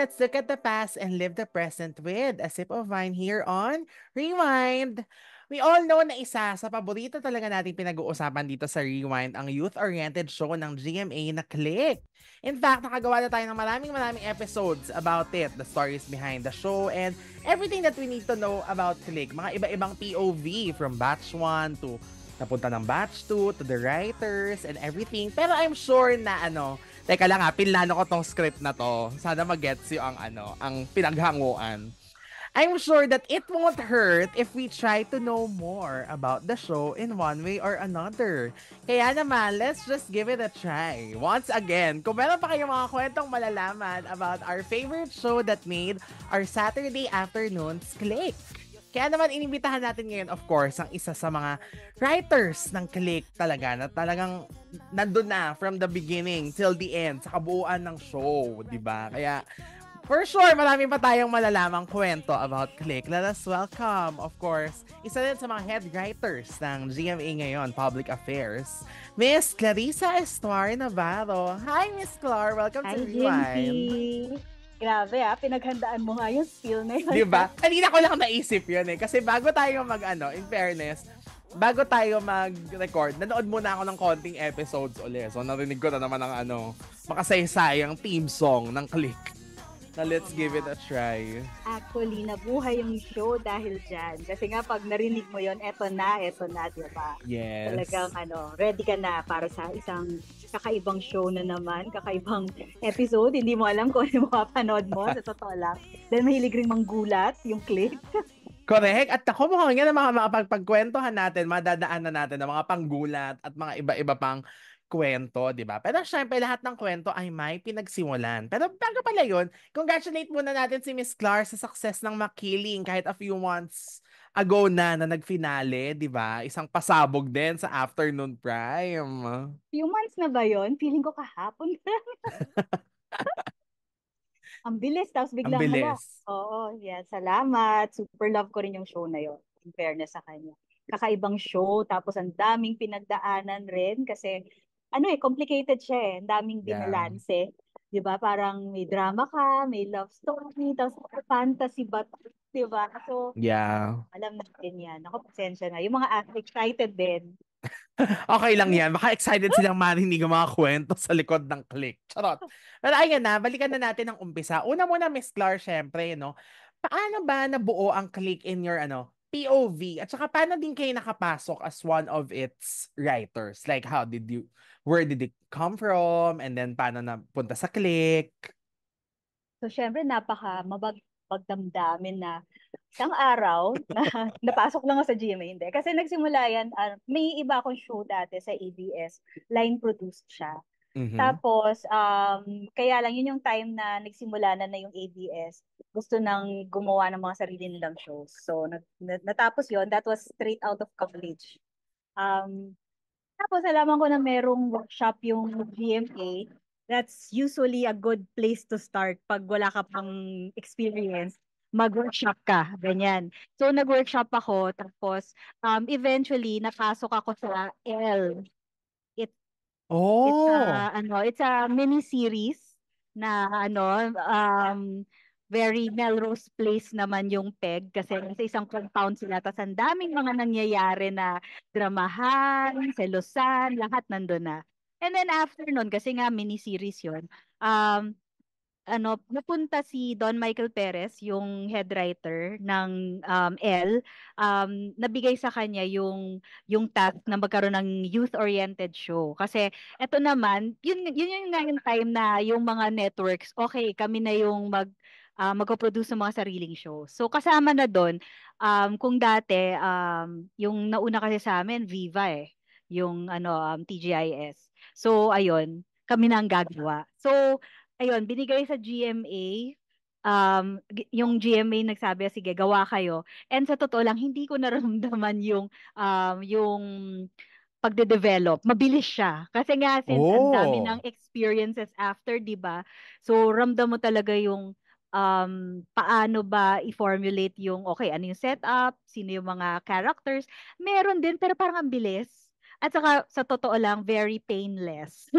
let's look at the past and live the present with a sip of wine here on Rewind. We all know na isa sa paborito talaga nating pinag-uusapan dito sa Rewind ang youth-oriented show ng GMA na Click. In fact, nakagawa na tayo ng maraming episodes about it, the stories behind the show, and everything that we need to know about Click. Mga iba-ibang POV from batch 1 to napunta ng batch 2 to the writers and everything. Pero I'm sure na teka lang pinlano ko tong script na to. Sana mag-gets yung ang pinaghanguan. I'm sure that it won't hurt if we try to know more about the show in one way or another. Kaya naman, let's just give it a try. Once again, kung meron pa kayong mga kwentong malalaman about our favorite show that made our Saturday afternoons click. Kaya naman inimbitahan natin ngayon, of course, ang isa sa mga writers ng Click talaga na talagang nandun na from the beginning till the end sa kabuuan ng show, di ba? Kaya for sure, marami pa tayong malalamang kwento about Click. Let us welcome, of course, isa din sa mga head writers ng GMA ngayon, Public Affairs, Miss Clarissa Estuar Navarro. Hi, Miss Clar. Welcome Hi, to Jinky. Rewind. Grabe pinaghandaan mo nga yung spiel na yun. Diba? Kanina ko lang naisip yun eh. Kasi bago tayo in fairness, bago tayo mag-record, nanood muna ako ng konting episodes ulit. So, narinig ko na naman ang makasaysayang theme song ng Click. Na let's give it a try. Actually, nabuhay yung show dahil dyan. Kasi nga, pag narinig mo yun, eto na, diba? Yes. Talagang, ready ka na para sa isang kakaibang show na naman, kakaibang episode. Hindi mo alam kung ano mapapanood mo, sa totoo lang. Dahil mahilig rin manggulat yung Click. Correct. At ako mukhang yan ang mga makapagpagkwentuhan natin, madadaanan natin ng mga panggulat at mga iba-iba pang kwento, di ba? Pero syempre, lahat ng kwento ay may pinagsimulan. Pero bago pala yun, congratulate muna natin si Miss Clar sa success ng Makiling kahit a few months ago na nag-finale, di ba? Isang pasabog din sa afternoon prime. Few months na ba yun? Feeling ko kahapon. Ang bilis, tapos Ang biglang hala. bilis. Oo, yeah, salamat. Super love ko rin yung show na yun. In fairness sa kanya. Kakaibang show, tapos ang daming pinagdaanan rin kasi complicated siya eh. Ang daming Yeah. binalanse. 'Di ba? Parang may drama ka, may love story, tapos fantasy ba, 'di ba? So, Yeah. alam natin 'yan. Ako, pasensya na. Yung mga excited din. Okay lang yan. Baka excited silang marinig ang mga kwento sa likod ng Click. Charot. Pero ayan na, balikan na natin ang umpisa. Una muna, Miss Clar, syempre, no? Paano ba nabuo ang Click in your, POV? At saka, paano din kayo nakapasok as one of its writers? Like, where did it come from? And then, paano napunta sa Click? So, syempre, pagdamdamin na isang araw na napasok lang ako sa GMA, hindi. Kasi nagsimula yan, may iba akong show dati sa ABS, line produced siya. Mm-hmm. Tapos, kaya lang yun yung time na nagsimula na yung ABS, gusto nang gumawa ng mga sarili nilang shows. So, natapos yon, that was straight out of college. Um, Tapos, alaman ko na merong workshop yung GMA. That's usually a good place to start pag wala ka pang experience. Mag-workshop ka, ganyan. So, nag-workshop ako. Tapos, eventually, napasok ako sa L. It, Oh! it's a mini series na very Melrose Place naman yung peg kasi sa isang compound sila tapos ang daming mga nangyayari na dramahan, selosan, lahat nandun na. And then after nun, kasi nga mini-series yun, napunta si Don Michael Perez, yung head writer ng L, nabigay sa kanya yung task na magkaroon ng youth-oriented show. Kasi eto naman, yun yung nga yung time na yung mga networks, okay, kami na yung magpo-produce ng mga sariling show. So kasama na doon, kung dati, yung nauna kasi sa amin, Viva yung TGIS. So ayun, kami na ang gagawa. So ayun, binigay sa GMA, yung GMA nagsabi, sige, gawa kayo. And sa totoo lang, hindi ko naramdaman yung pagde-develop. Mabilis siya. Kasi nga, since ang dami ng Oh! experiences after, di ba? So, ramdam mo talaga yung paano ba i-formulate yung, okay, ano yung setup, sino yung mga characters. Meron din, pero parang ang bilis. At saka, sa totoo lang, very painless.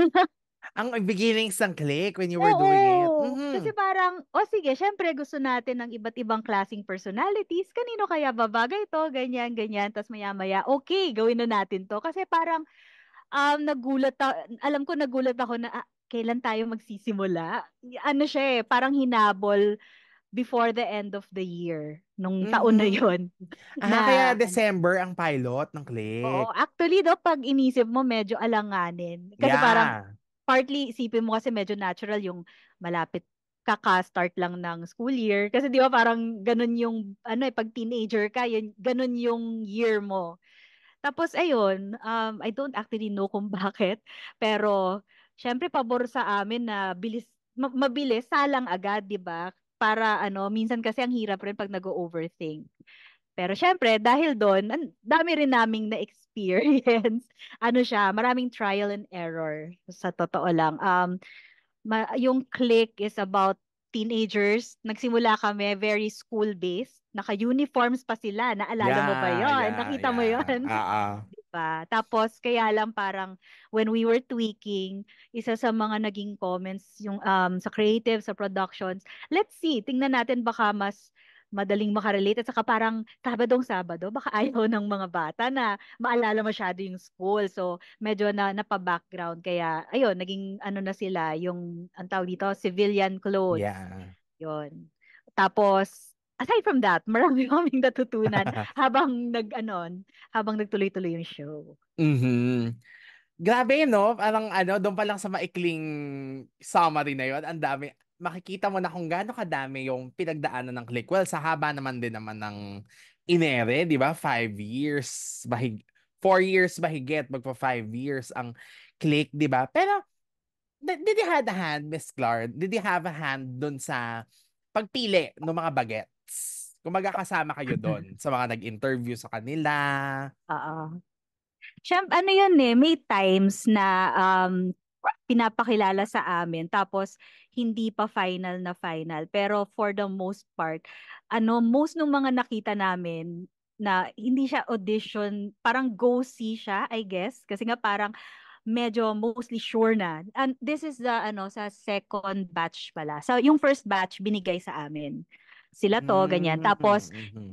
Ang beginnings ng Click when you were doing it. Oo. Kasi Mhm. parang, o sige, syempre gusto natin ng iba't ibang klaseng personalities. Kanino kaya babagay to? Ganyan, ganyan. Tapos maya-maya, okay, gawin na natin to. Kasi parang, alam ko nagulat ako na, kailan tayo magsisimula? Ano siya eh, parang hinabol before the end of the year, nung taon na Mhm. yon Kaya na December ang pilot ng oo, Click. actually daw pag inisip mo medyo alanganin. Kasi parang Yeah. partly isipin mo kasi medyo natural yung malapit kaka-start lang ng school year. Kasi di ba parang ganun yung ano eh, pag teenager ka, yun, ganun yung year mo. Tapos ayun, I don't actually know kung bakit, pero syempre pabor sa amin na mabilis, salang agad, 'di ba? Para ano, minsan kasi ang hirap rin pag nag-overthink. Pero syempre, dahil doon, ang dami rin naming na-experience. Ano siya, maraming trial and error sa totoo lang. Yung Click is about teenagers. Nagsimula kami very school-based. Naka-uniforms pa sila. Naalala mo ba Yeah, yon? yeah, Nakita mo yeah. yon? Ah. Diba? Tapos, kaya lang parang when we were tweaking, isa sa mga naging comments yung sa creative, sa productions, let's see, tingnan natin baka mas madaling makarelate at saka parang Sabadong-Sabado, baka ayaw ng mga bata na maalala masyado yung school. So, medyo na napa-background. Kaya, ayun, naging ano na sila, yung, ang tawag dito, civilian clothes. Yeah. Yun. Tapos, aside from that, marami kaming natutunan habang nagtuloy-tuloy yung show. Mhm. Grabe, no? Parang doon pa lang sa maikling summary na yon, ang dami. Makikita mo na kung gaano kadami yung pinagdaanan ng Click. Well, sa haba naman din naman ng inere, di ba? 5 years, 4 years mahigit, magpa 5 years ang Click, di ba? Pero, did you have a hand, Miss Clark? Did you have a hand doon sa pagpili ng mga bagets? Kung magkakasama kayo doon sa mga nag-interview sa kanila. Oo. Siyempre, ano yun eh, may times na pinapakilala sa amin tapos hindi pa final na final. Pero for the most part, most ng mga nakita namin na hindi siya audition, parang go see siya, I guess. Kasi nga parang medyo mostly sure na. And this is the sa second batch pala. So yung first batch binigay sa amin. Sila to, ganyan. Mm, Tapos mhm.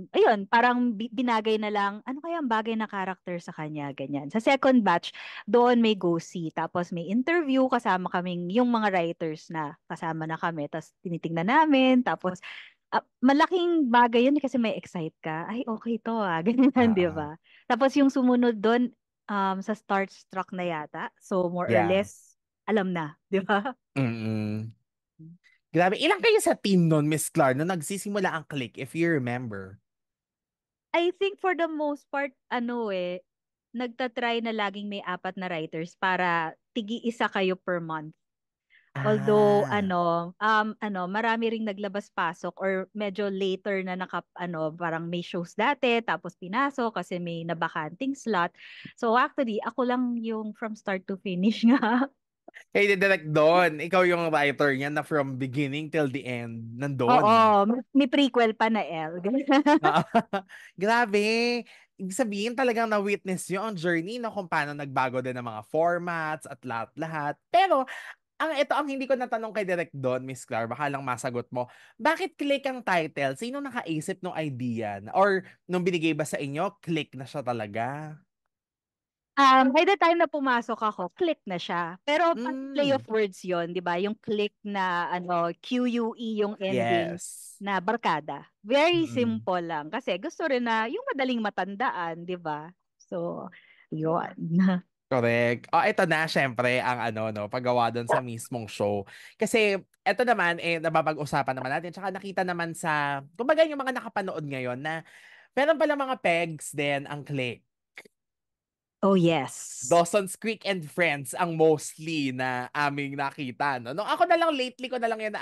ayun, parang binagay na lang, ano kaya ang bagay na character sa kanya, ganyan. Sa second batch, doon may go see. Tapos may interview, kasama kaming, yung mga writers na kasama na kami. Tapos tinitingnan namin. Tapos, malaking bagay yun kasi may excite ka. Ay, okay to ganyan, di Ah, ba? Tapos yung sumunod doon, sa Starstruck na yata. So, more or yeah. less, alam na, di ba? Mm. Grabe, ilang kayo sa team nun, Miss Clark, nung nagsisimula ang Click, if you remember? I think for the most part, nagtatry na laging may apat na writers para tigi-isa kayo per month. Although Ah, marami ring naglabas-pasok or medyo later na parang may shows dati tapos pinasok kasi may nabakanting slot. So actually, ako lang yung from start to finish nga. kayo direct doon. Ikaw yung writer niya na from beginning till the end, Oo, nandun. may prequel pa na L. Ah, grabe. Ibig sabihin talagang na-witness nyo ang journey no, kung paano nagbago din ng mga formats at lahat-lahat. Pero ito ang hindi ko natanong kay Direk Don, Miss Clar, baka lang masagot mo. Bakit Click ang title? Sino nakaisip ng idea? Or nung binigay ba sa inyo, Click na siya talaga? By the time na pumasok ako, click na siya. Pero play of Mm, words yon, 'di ba? Yung click na QUE yung ending yes. na barkada. Very Mm, simple lang kasi gusto rin na yung madaling matandaan, 'di ba? So, yun. correct. Ito na, syempre, ang no, paggawa doon sa mismong show. Kasi, ito naman, napapag-usapan naman natin. Tsaka nakita naman kumbaga yung mga nakapanood ngayon na meron pala mga pegs din ang Click. Oh, yes. Dawson's Creek and Friends ang mostly na aming nakita. No? Nung ako na lang, lately ko na lang yan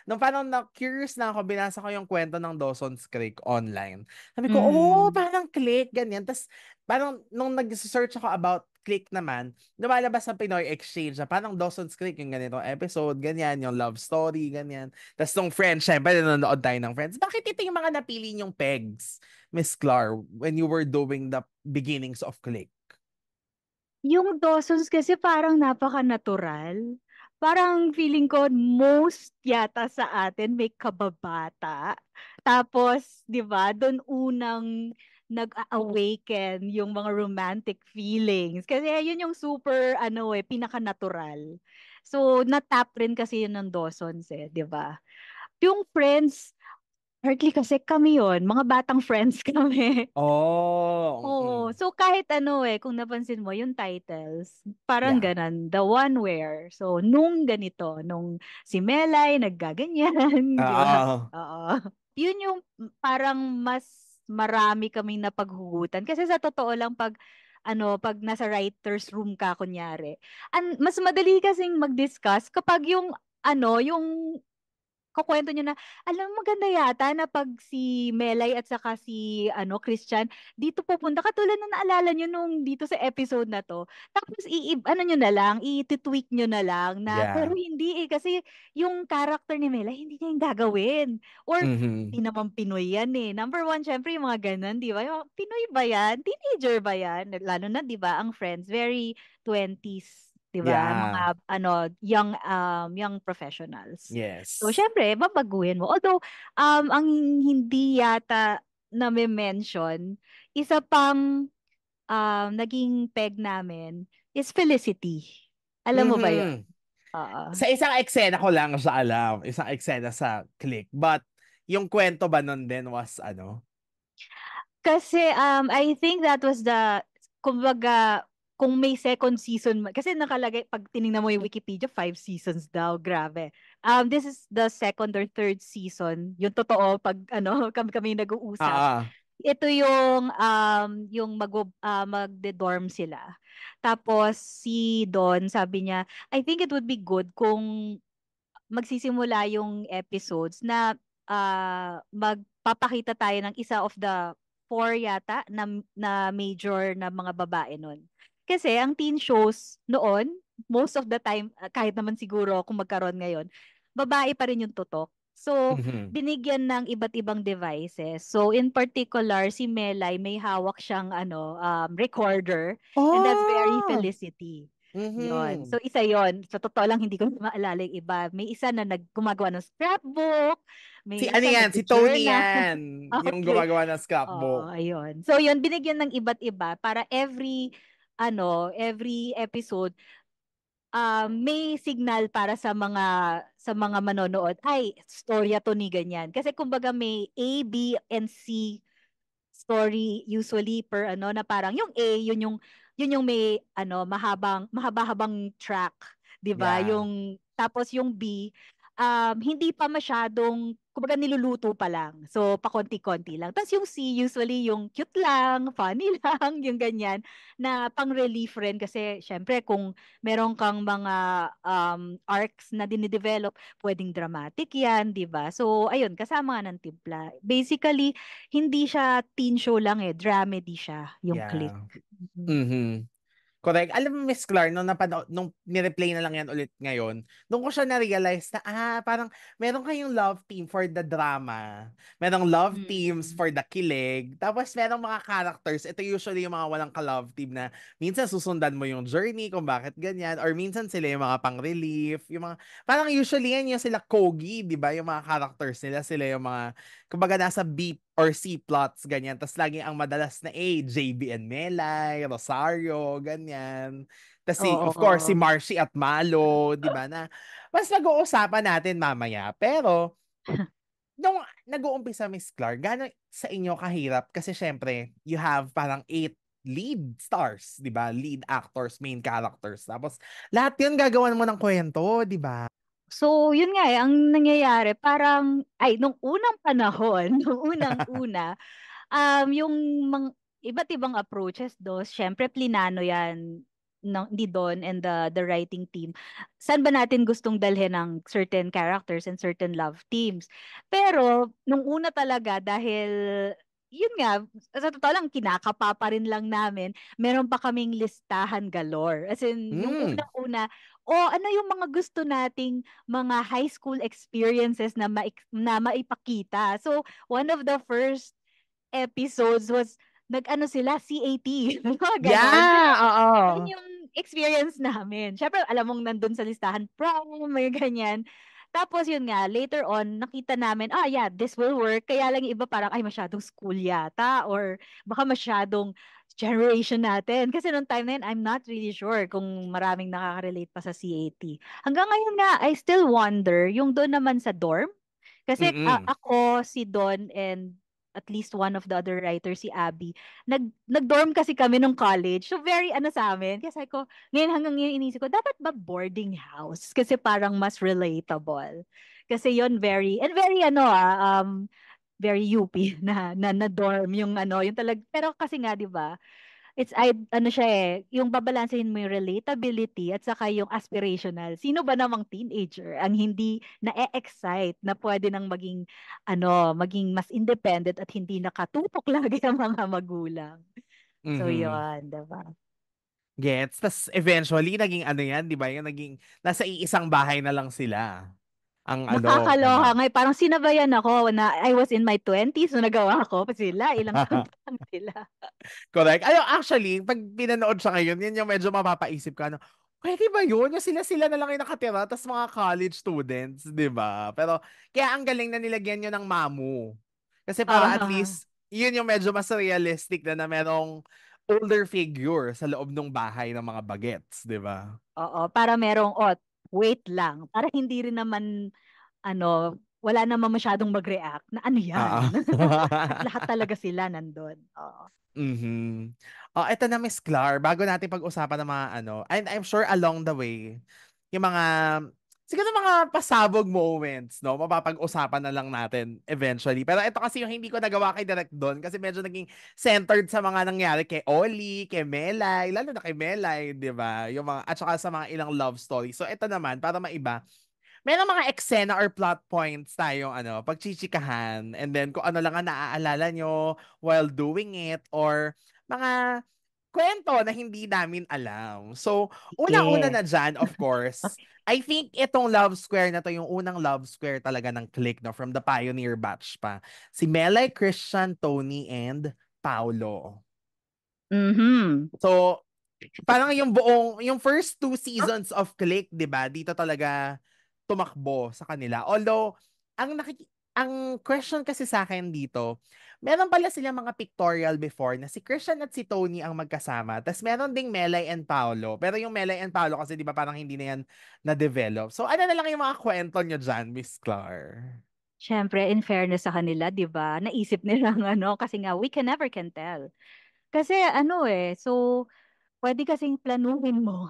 nung parang curious na ako, binasa ko yung kwento ng Dawson's Creek online. Sabi ko, oh, Mm. parang Click, ganyan. Tapos, parang nung nag-search ako about Click naman, lumalabas sa Pinoy Exchange na parang Dawson's Creek, yung ganitong episode, ganyan, yung love story, ganyan. Tapos nung Friends, syempre, nanonood tayo ng Friends. Bakit ito yung mga napili yung pegs, Miss Clar, when you were doing the beginnings of Click? Yung Dawson's kasi parang napaka-natural. Parang feeling ko most yata sa atin may kababata. Tapos, 'di ba, doon unang nag-awaken yung mga romantic feelings. Kasi yun yung super ano pinaka-natural. So, na-tap rin kasi yun ng Dawson's 'di ba? Yung Friends, partly kasi kami yon, mga batang friends kami. Oh, Oo. So kahit ano kung napansin mo yung titles, parang yeah. ganon, The One Where. So nung ganito, nung si Melay naggaganyan, di ba? Oo. Oo. Yun yung parang mas marami kaming napaghugutan. Kasi sa totoo lang pag nasa writer's room ka kunyari, mas madali kasing mag-discuss kapag yung yung kukwento niyo na, alam mo maganda yata na 'pag si Melay at saka si Christian dito pupunta katulad nung naalala niyo nung dito sa episode na 'to. Tapos ano niyo na lang, i-tweak niyo na lang na pero Yeah. hindi kasi yung character ni Melay hindi niya yung gagawin or Mhm. di naman Pinoy yan Number one, syempre yung mga gano'n, 'di ba? Yung Pinoy ba yan? Teenager ba yan? Lalo na 'di ba ang Friends very 20s, 'di ba? Mga Yeah. young professionals. So, Yes. syempre, babaguhin mo. Although, ang hindi yata name-mention, isa pang naging peg namin is Felicity. Alam mo ba yun? Mhm. Oo. Sa isang eksena ko lang siya alam, isang eksena sa Click. But yung kwento ba nun din was ano? Kasi I think that was kumbaga, kung may second season, kasi nakalagay, pag tinignan mo yung Wikipedia, 5 seasons daw, grabe. This is the second or third season, yung totoo, pag kami nag-uusap. Ah, Ito yung magde-dorm sila. Tapos si Don, sabi niya, I think it would be good kung magsisimula yung episodes na magpapakita tayo ng isa of the four yata na major na mga babae nun. Kasi ang teen shows noon, most of the time, kahit naman siguro kung magkaroon ngayon, babae pa rin yung tutok. So, mhm. binigyan ng iba't ibang devices. So, in particular, si Melay may hawak siyang recorder, and that's very Oh! Felicity. Yon. So Mhm. isa yon. Sa totoo lang hindi ko na maalala yung iba. May isa na gumagawa ng scrapbook, Si may ano isa yan? Si Tony nagjo-journal. yan. Yung Okay. gumagawa ng Oo, scrapbook. ayun. So yun, binigyan ng iba't iba para every episode may signal para sa mga manonood. Ay, storya to ni ganyan. Kasi kumbaga may A, B, and C story usually per na parang yung A yun yung may mahaba-habang track, 'di ba? Yeah. Yung tapos yung B hindi pa masyadong kumbaga niluluto pa lang. So pakonti-konti lang. Tapos yung C usually yung cute lang, funny lang, yung ganyan na pang-relief rin kasi syempre kung meron kang mga arcs na dinidevelop, pwedeng dramatic 'yan, 'di ba? So ayun, kasama nga ng timpla. Basically, hindi siya teen show lang dramedy siya, yung Click. Yeah. Mhm. Mhm. Correct. Alam mo, Miss Clark, nung nireplay na lang yan ulit ngayon, doon ko siya na-realize na, parang meron kayong love team for the drama. Merong love teams Mm. for the kilig. Tapos merong mga characters, ito usually yung mga walang ka-love team na minsan susundan mo yung journey kung bakit ganyan, or minsan sila yung mga pang-relief, yung mga, parang usually yan yung sila Kogi, di ba? Yung mga characters nila, sila yung mga, kumbaga nasa B or C plots, ganyan. Tapos lagi ang madalas na A, JB and Melay, Rosario, ganyan. Tapos of course, si Oo. Marcy at Malo, di ba na? Mas nag-uusapan natin mamaya. Pero, nung nag-uumpisa, Miss Clark, gano'n sa inyo kahirap? Kasi syempre, you have parang 8 lead stars, di ba? Lead actors, main characters. Tapos, lahat yun gagawan mo ng kwento, di ba? So, yun nga ang nangyayari parang ay nung unang panahon, nung unang-una, yung iba't ibang approaches siyempre plinano 'yan ni Don and the writing team. Saan ba natin gustong dalhin ng certain characters and certain love teams? Pero nung una talaga dahil yun nga, sa totoo lang kinakapa pa rin lang namin, meron pa kaming listahan galore. As in, yung Mm. unang-una, ano yung mga gusto nating mga high school experiences na maipakita. So, one of the first episodes was nag-ano sila, CAT, mga ganon. Yeah, Yun oo. experience namin. Syempre, alam mong nandun sa listahan, prom, may ganyan. Tapos yun nga, later on, nakita namin, yeah, this will work. Kaya lang yung iba parang, ay, masyadong school yata or baka masyadong generation natin. Kasi nung time na yun, I'm not really sure kung maraming nakaka-relate pa sa CAT. Hanggang ngayon nga, I still wonder, yung doon naman sa dorm, kasi Mm-mm. ako, si Don, and at least one of the other writers, si Abby, nag-dorm kasi kami nung college. So very ano sa amin. Kasi sabi ko, ngayon hanggang ngayon inisip ko, dapat ba boarding house? Kasi parang mas relatable. Kasi yon very, and very very UP na dorm yung ano, yung pero kasi nga 'di ba? Ano siya yung babalansehin mo yung relatability at saka yung aspirational. Sino ba namang teenager ang hindi na-excite na pwede nang maging mas independent at hindi nakatutok lagi ang mga magulang. So Mhm. yun, diba? Gets. Tas eventually, naging ano yan, di ba? Yung naging, nasa iisang bahay na lang sila. Ang ano, di Nakakaloka ba? nga, parang sinabayan ako na I was in my 20s so nagawa ko pa sila, ilang taon pa lang sila. Correct. Actually, pag pinanood siya ngayon, yun yung medyo mapapaisip ka, ano, pwede ba yun? Yung sila-sila na lang yung nakatira, tas mga college students, di ba? Pero, kaya ang galing na nilagyan yun ng mamu. Kasi para at Ah, least, yun yung medyo mas realistic na merong older figure sa loob ng bahay ng mga bagets, di ba? oo, para merong wait lang, para hindi rin naman wala naman masyadong mag-react na ano Ah. yan? At lahat talaga sila nandun. Oo. Mhm. Oh, eto na Miss Clar, bago natin pag-usapan ng mga ano, and I'm sure along the way, yung mga, siguro mga pasabog moments, no? Mapapag-usapan na lang natin eventually. Pero ito kasi yung hindi ko nagawa kay Direct Don kasi medyo naging centered sa mga nangyari kay Oli, kay Melay, lalo na kay Melay, di ba? Yung mga, at saka sa mga ilang love story. So ito naman, para maiba, merong mga eksena or plot points tayong ano, pagchichikahan and then kung ano lang ang naaalala nyo while doing it or mga kwento na hindi namin alam. So, una-una Sige. na dyan, of course, I think itong Love Square na to, yung unang Love Square talaga ng click, no, from the Pioneer batch pa. Si Melay, Christian, Tony, and Paulo. Mhm. So, parang yung first two seasons of Click, 'di ba? Dito talaga tumakbo sa kanila. Although ang question kasi sa akin dito, meron pala silang mga pictorial before na si Christian at si Tony ang magkasama. Tapos meron ding Melay and Paolo. Pero yung Melay and Paolo kasi 'di ba parang hindi na yan na-develop. So ano na lang yung mga kwento nyo dyan, Miss Clar? Siyempre, in fairness sa kanila, di ba? Naisip nilang kasi nga, we can never can tell. Kasi so, pwede kasing planuhin mo.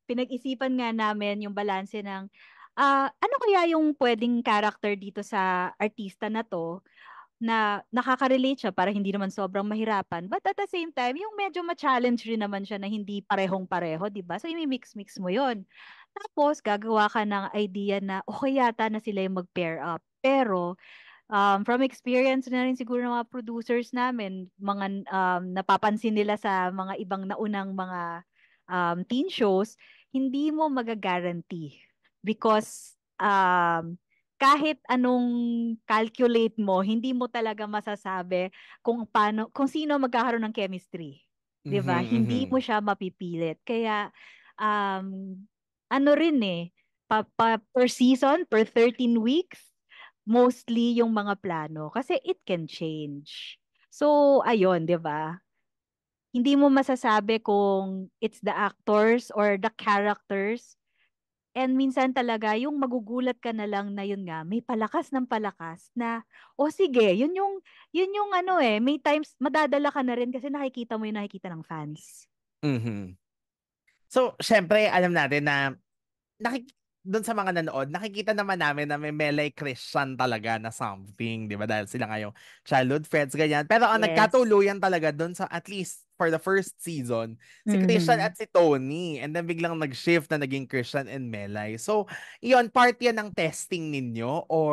Pinag-isipan nga namin yung balanse ng, ano kaya yung pwedeng character dito sa artista na to na nakaka-relate siya para hindi naman sobrang mahirapan. But at the same time, yung medyo ma-challenge rin naman siya na hindi parehong-pareho, di ba? So, i-mix-mix mo yon. Tapos, gagawa ka ng idea na, okay yata na sila yung mag-pair up. Pero, from experience na rin siguro ng mga producers namin, mga napapansin nila sa mga ibang naunang mga teen shows, hindi mo magagaranti. Because kahit anong calculate mo, hindi mo talaga masasabi kung sino magkakaroon ng chemistry. 'Di ba? Mhm, Hindi mo mhm. siya mapipilit. Kaya um ano rin per season, per 13 weeks, mostly yung mga plano kasi it can change. So, ayun, 'di ba? Hindi mo masasabi kung it's the actors or the characters. And minsan talaga yung magugulat ka na lang na yun nga, may palakas ng palakas na, o sige, yun yung may times madadala ka na rin kasi nakikita mo yung nakikita ng fans. Mhm. So, syempre, alam natin na doon sa mga nanood, nakikita naman namin na may Melay Christian talaga na something, di ba? Dahil sila ngayong childhood friends, ganyan. Pero ang Yes. nagkatuluyan talaga doon sa, at least for the first season, si Christian Mhm. at si Tony. And then biglang nag-shift na naging Christian and Melay. So, yon part yan ng testing ninyo? Or,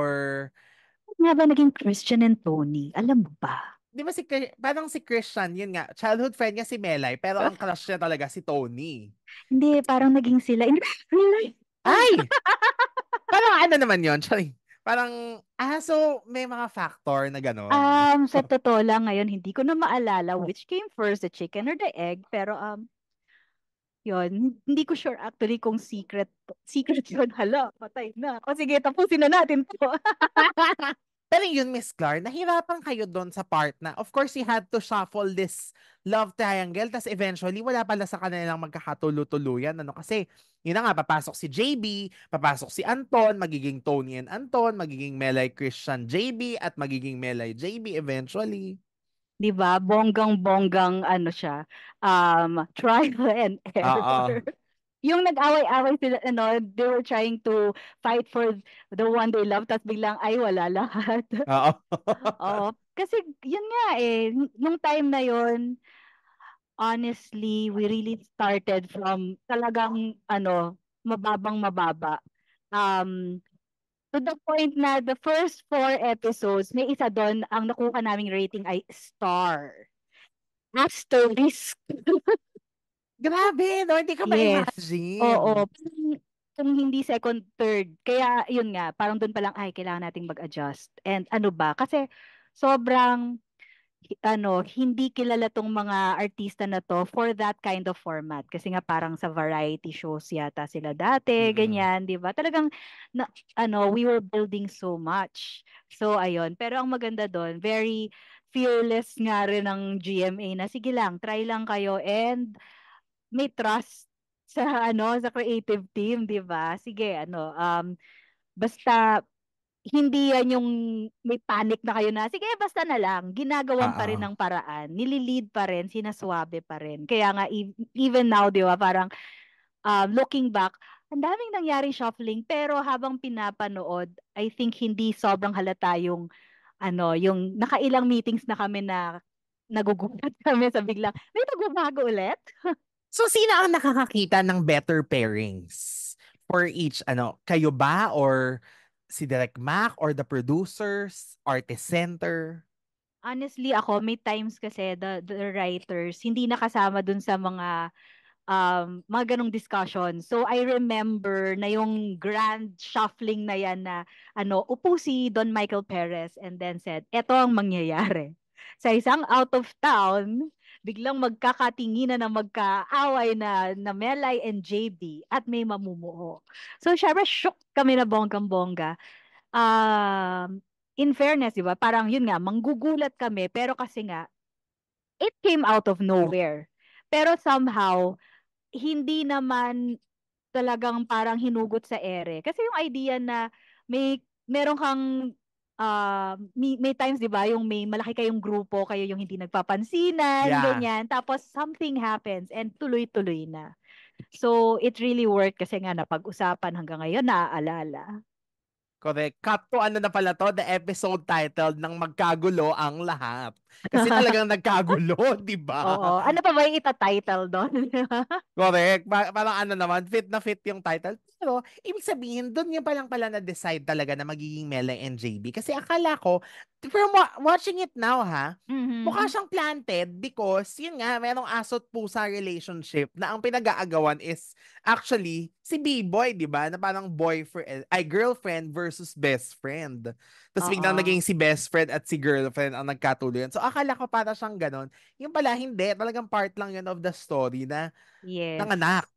Nga ba naging Christian and Tony? Alam mo ba? di ba parang si Christian, yun nga, childhood friend niya si Melay, pero ang crush niya talaga si Tony. Hindi, parang naging sila in real life pala. Ay! Parang ano naman yon Sorry. Parang, so may mga factor na ganon. Sa totoo lang ngayon, hindi ko na maalala which came first, the chicken or the egg. Pero Yun, hindi ko sure actually kung secret yun. Hala, patay na. O sige, tapusin na natin to. Pero yun, Miss Clar, nahirapan kayo doon sa part na, of course, you had to shuffle this love triangle, tas eventually, wala pala sa kanilang magkakatulo-tuluyan, ano, kasi, yun na nga, papasok si JB, papasok si Anton, magiging Tony and Anton, magiging Melay Christian JB, at magiging Melay JB eventually. 'Di ba? Bonggang-bonggang ano siya, trial and Oo. error. Yung nag-away-away sila, ano, they were trying to fight for the one they love, tapos biglang, ay, wala lahat. Oo. Oo. Kasi, yun nga eh, nung time na yun, honestly, we really started from talagang, ano, mababang mababa. Um, to the point na the first 4 episodes, may isa doon, ang nakuha naming rating ay star. Asterisk. Grabe, no? Hindi ka Yes. Oo. ma-imagine. Kung hindi second, third. Kaya, yun nga, parang doon pa lang, ay, kailangan nating mag-adjust. And ano ba? Kasi, sobrang, ano, hindi kilala tong mga artista na to for that kind of format. Kasi nga, parang sa variety shows yata sila dati, Mm-mm. ganyan, di ba? Talagang, na, ano, we were building so much. So, ayun. Pero ang maganda doon, very fearless nga rin ng GMA na, sige lang, try lang kayo and may trust sa ano sa creative team, 'di ba? Sige, ano, basta hindi yan yung may panic na kayo na, sige, basta na lang. Ginagawan pa rin Oo. ng paraan. Nililid pa rin, sinaswabe pa rin. Kaya nga, even now, 'di ba, parang looking back, ang daming nangyaring shuffling, pero habang pinapanood, I think hindi sobrang halata yung, ano, yung nakailang meetings na kami na nagugulat kami sa biglang, may nagbabago ulit? So, sino ang nakakakita ng better pairings for each, ano, kayo ba or si Direk Mac or the producers, artist center? Honestly, ako, may times kasi the writers, hindi nakasama dun sa mga ganong discussion. So, I remember na yung grand shuffling na yan na, ano, upo si Don Michael Perez and then said, eto ang mangyayari. Sa isang out of town, biglang magkakatinginan na magkaaway na Melay and JB at may mamumuo. So, syempre, shook kami na bonggang-bongga. In fairness, di ba? Parang yun nga, manggugulat kami, pero kasi nga, it came out of nowhere. Pero somehow, hindi naman talagang parang hinugot sa ere. Kasi yung idea na meron kang may times 'di ba yung may malaki kayong grupo, kayo yung hindi nagpapansinan, Yeah. ganyan. Tapos something happens and tuloy-tuloy na. So it really worked kasi nga napag-usapan hanggang ngayon naaalala. Correct. Cut to ano na pala to, the episode titled ng Magkagulo ang Lahat. Kasi talagang nagkagulo, di ba? Oo. Ano pa ba yung ita-title doon? Correct. Parang ano naman, fit na fit yung title. Pero, ibig sabihin, doon yung palang pala na-decide talaga na magiging Mela and JB. Kasi akala ko, from watching it now ha, mukha Mhm. siyang planted because, yun nga, merong asot pusa relationship na ang pinag-aagawan is actually si B-boy, di ba? Na parang boyfriend, ay girlfriend versus best friend. Tapos biglang Oo. naging si best friend at si girlfriend ang nagkatuluyan. So akala ko para siyang ganon. Yung pala hindi, talagang part lang yun of the story na Yes. nanganak.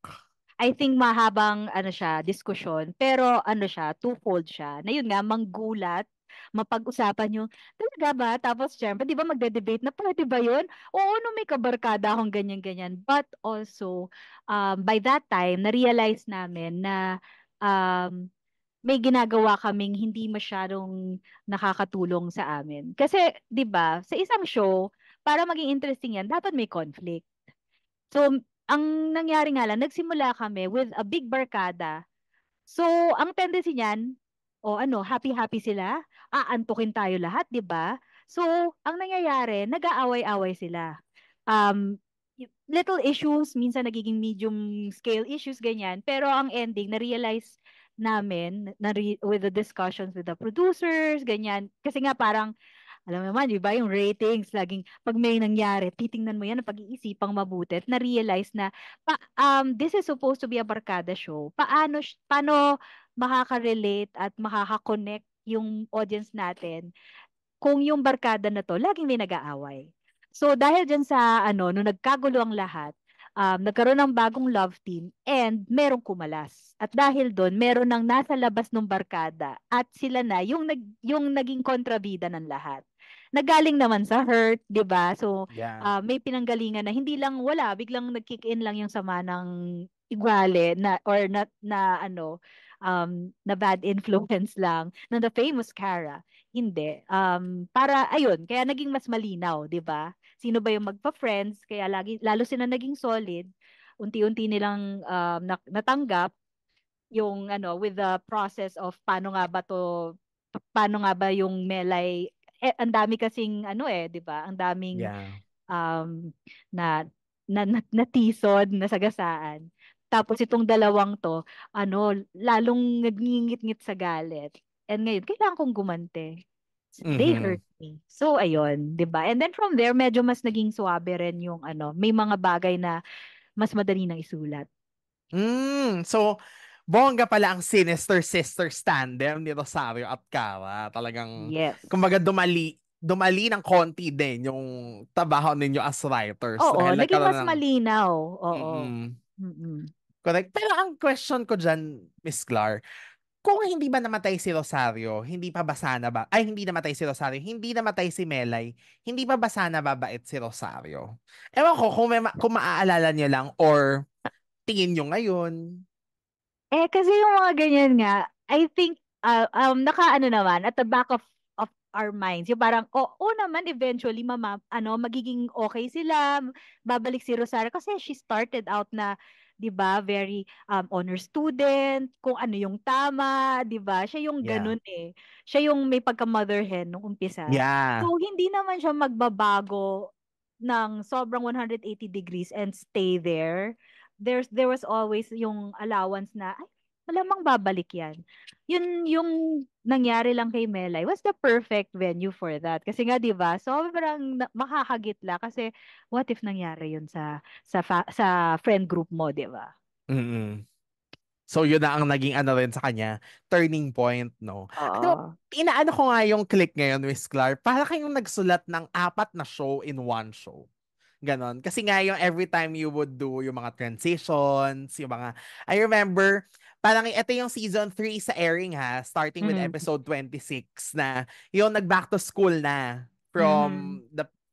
I think mahabang ano siya, diskusyon, pero ano siya, twofold siya. Na yun nga, manggulat, mapag-usapan yung, talaga ba? Tapos syempre, di ba magde-debate na, pwede ba yun? Oo, no, may kabarkada akong ganyan-ganyan. But also, by that time, na-realize namin na um, may ginagawa kaming hindi masyadong nakakatulong sa amin. Kasi, di ba, sa isang show, para maging interesting yan, dapat may conflict. So, ang nangyari nga lang, nagsimula kami with a big barkada. So, ang tendency niyan, o ano, happy-happy sila, aantukin tayo lahat, 'di ba? So, ang nangyayari, nag-aaway-away sila. Little issues, minsan nagiging medium scale issues, ganyan. Pero ang ending, na-realize namin with the discussions with the producers, ganyan. Kasi nga parang alam mo naman, di ba, yung ratings, laging pag may nangyari, titingnan mo yan, pag-iisipang mabuti at na-realize na this is supposed to be a barkada show. Paano makaka-relate at makaka-connect yung audience natin kung yung barkada na to, laging may nag-aaway. So, dahil dyan sa, ano, nung nagkagulo ang lahat, nagkaroon ng bagong love team and merong kumalas. At dahil doon, meron ng nasa labas ng barkada at sila na yung naging kontrabida ng lahat. Nagaling naman sa hurt, 'di ba? So, Yeah. may pinanggalingan na hindi lang wala, biglang nag-kick in lang yung sama ng igwale na or na ano na bad influence lang ng the famous Cara. Hindi. Para ayun, kaya naging mas malinaw, 'di ba? Sino ba yung magpa-friends, kaya lalo sila naging solid. Unti-unti nilang natanggap yung ano with the process of paano nga ba yung Melay ang dami kasing ano 'di ba? Ang daming Yeah. um, na natisod, nasagasaan. Tapos itong dalawang to, ano, lalong nagngingit-ngit sa galit. And ngayon, kailangan kong gumante. They Mhm. hurt me. So, ayun, 'di ba? And then from there, medyo mas naging suabe rin yung ano, may mga bagay na mas madali nang isulat. So, bongga pala ang Sinister Sisters tandem ni Rosario at Cara. Talagang, Yes. kumbaga dumali ng konti din yung trabaho ninyo as writers Oo, dahil naging nagkaroon mas ng malinaw. Oo. mm Mm-mm. correct. Pero ang question ko dyan, Miss Clar, kung hindi ba namatay si Rosario, hindi pa ba sana ba, ay hindi namatay si Rosario, hindi namatay si Melay, hindi pa ba sana babait si Rosario? Ewan ko kung maaalala niyo lang or tingin nyo ngayon. Kasi yung mga ganyan nga, I think, naka-ano naman, at the back of our minds, yung parang, oo naman, eventually, magiging okay sila, babalik si Rosario, kasi she started out na, di ba, very honor student, kung ano yung tama, di ba, siya yung Yeah. ganun siya yung may pagka-mother hen nung umpisa. Yeah. So, hindi naman siya magbabago ng sobrang 180 degrees and stay there. There was always yung allowance na ay malamang babalik yan. Yun yung nangyari lang kay Melay was the perfect venue for that. Kasi nga 'di ba? Sobrang makakagitla kasi what if nangyari yun sa friend group mo, 'di ba? mm So, yun na ang naging ano rin sa kanya, turning point, no? Ano, Oo. inaano ko nga yung click ngayon, Miss Clark, para kayong nagsulat ng 4 na show in one show. Ganon. Kasi nga yung every time you would do yung mga transitions, yung mga, I remember, parang ito yung season 3 sa airing ha, starting with Mhm. episode 26 na yung nag-back to school na Mhm.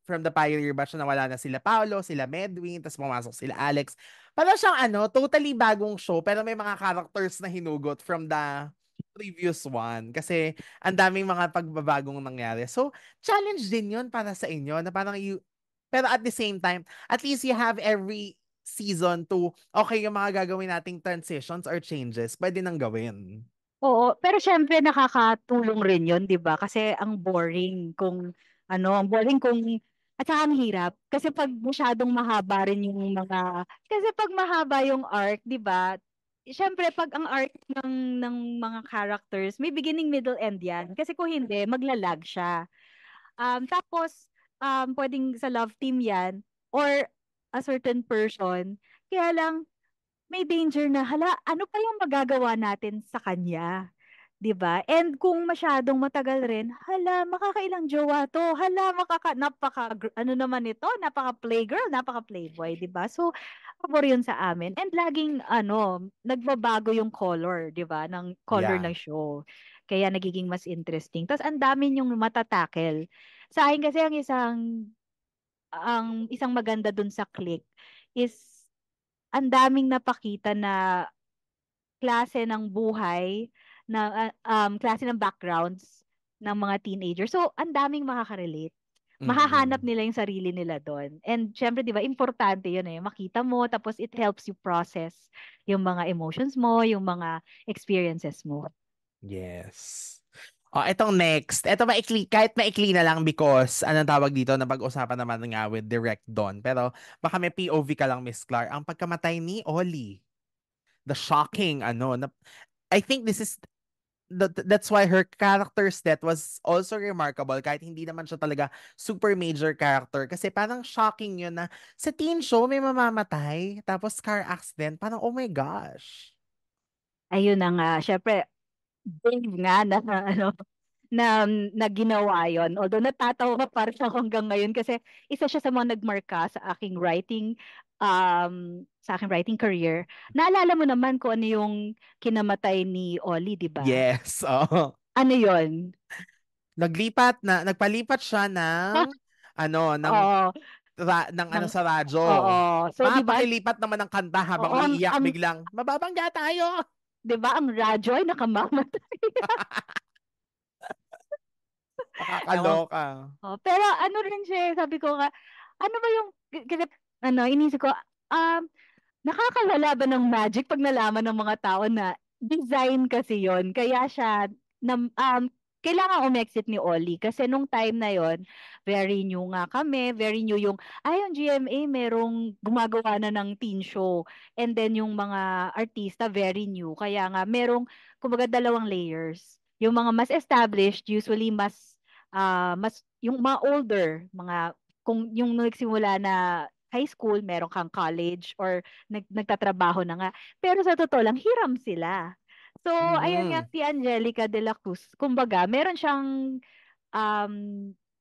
from the pioneer batch na wala na sila Paolo, sila Medwin, tapos pumasok sila Alex. Parang siyang totally bagong show pero may mga characters na hinugot from the previous one kasi ang daming mga pagbabagong nangyari. So, challenge din yun para sa inyo na parang pero at the same time, at least you have every season to, okay, yung mga gagawin nating transitions or changes, pwede nang gawin. Oo, pero syempre nakakatulong rin 'yon, 'di ba? Kasi ang boring kung ang boring kung at saka ang hirap kasi pag masyadong mahaba rin yung mga kasi pag mahaba yung arc, 'di ba? Syempre pag ang arc ng mga characters, may beginning, middle, end 'yan. Kasi kung hindi, maglalag siya. Tapos pwedeng sa love team 'yan or a certain person. Kaya lang may danger na, hala, ano pa yung magagawa natin sa kanya? 'Di ba? And kung masyadong matagal rin, hala, makakailang jowa 'to. Hala, ano naman ito, napaka-playgirl, napaka-playboy, 'di ba? So, pabor 'yun sa amin. And laging nagbabago yung color, 'di ba, ng color Yeah. ng show. Kaya nagiging mas interesting. Tapos ang dami yung matatakel. Sa akin kasi ang isang maganda dun sa Click is ang daming napakita na klase ng buhay klase ng backgrounds ng mga teenagers. So, ang daming makaka-relate. Mahahanap Mm-mm. nila yung sarili nila doon. And syempre, 'di ba, importante 'yun makita mo tapos it helps you process yung mga emotions mo, yung mga experiences mo. Yes. Etong next. Eto maikli, kahit maikli na lang because anong tawag dito na pag-usapan naman nga with Direct Don. Pero baka may POV ka lang, Miss Clark. Ang pagkamatay ni Ollie. The shocking, I think this is that's why her character's death was also remarkable kahit hindi naman siya talaga super major character kasi parang shocking yun na sa teen show may mamamatay tapos car accident parang oh my gosh. Ayun na nga, syempre brave nga na na ginawa yon. Although natatawa pa rin ako hanggang ngayon kasi isa siya sa mga nagmarka sa aking writing sa aking writing career, naalala mo naman kung ano yung kinamatay ni Ollie, di ba? Yes, oo. Ano yon? Nagpalipat siya ng, ano, Oo, ng ano ng, sa radyo. oo. So, di ba, Pakilipat naman ng kanta habang oo, umiiyak biglang, mababangga tayo! di ba, ang radyo ay nakamamatay. Ewan. Nakakaloka. Oh, pero ano rin siya, sabi ko nga, ano ba yung, kasi, ano, inisip ko, nakakawala ba ng magic pag nalaman ng mga tao na design kasi yon kaya siya kailangan umexit ni Ollie kasi nung time na yon very new nga kami, very new yung yung GMA merong gumagawa na ng teen show, and then yung mga artista very new kaya nga merong kumbaga dalawang layers, yung mga mas established usually mas yung mga older mga kung yung nagsimula na high school, meron kang college or nagtatrabaho na nga. Pero sa totoo lang, hiram sila. So, ayun nga Mhm. si Angelica de la Cruz. Kumbaga, meron siyang um,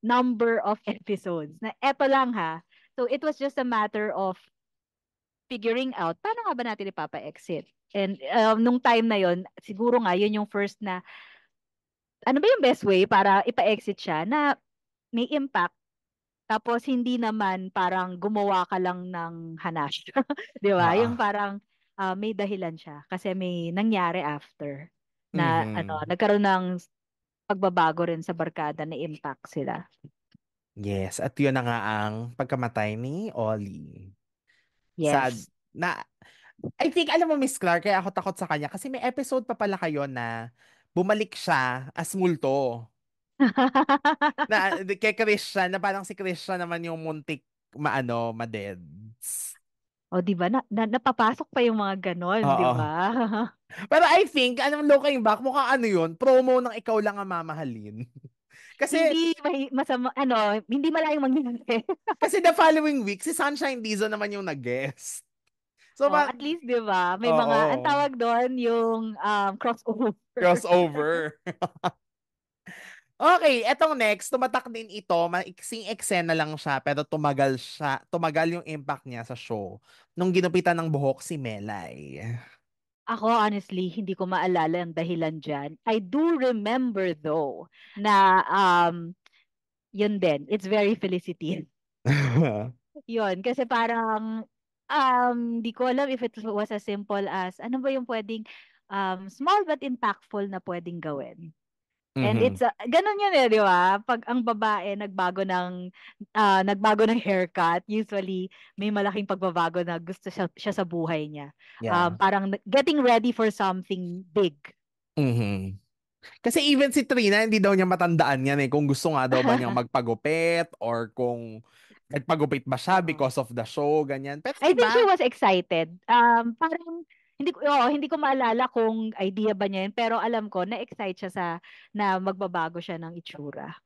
number of episodes na eto lang ha. So, it was just a matter of figuring out paano nga ba natin ipapa-exit. And nung time na yon siguro nga, yun yung first na, ano ba yung best way para ipa-exit siya na may impact tapos hindi naman parang gumawa ka lang ng hanash. 'Di ba? Oo. Yung parang may dahilan siya kasi may nangyari after na ano, Mhm. nagkaroon ng pagbabago rin sa barkada na impact sila. Yes, at yun na nga ang pagkamatay ni Ollie. Sad Yes. na, I think, alam mo, Miss Clark, kaya ako takot sa kanya kasi may episode pa pala kayo na bumalik siya as multo. Na kay Christian, na parang si Christian naman yung muntik madeds. O 'di ba napapasok pa yung mga ganon, 'di Oo. ba? Pero I think, looking back, mukhang ano yun, promo ng ikaw lang ang mamahalin. Kasi, Hindi masama ano, hindi malayong mangyari. kasi the following week, si Sunshine Dizon naman yung nag-guest. So, Oh, at least 'di ba? May mga ang oo, tawag doon yung crossover. crossover. Okay, etong next, tumatak din ito, maiksing eksena lang siya, pero tumagal yung impact niya sa show nung ginupitan ng buhok si Melay. Ako, honestly, hindi ko maalala ang dahilan dyan. I do remember though na yun din, it's very Felicity. Yun, kasi parang di ko alam if it was as simple as ano ba yung pwedeng small but impactful na pwedeng gawin. And Mhm. ganun yun di ba? Pag ang babae nagbago ng haircut, usually may malaking pagbabago na gusto siya sa buhay niya. Yeah. Parang getting ready for something big. Mhm. Kasi even si Trina, hindi daw niya matandaan yan kung gusto nga daw ba niyang magpagupit or kung nagpagupit ba siya Oo. because of the show, ganyan. Pero I di think she ba? was excited. Parang hindi ko maalala kung idea ba niya yun, pero alam ko na-excite siya na magbabago siya ng itsura.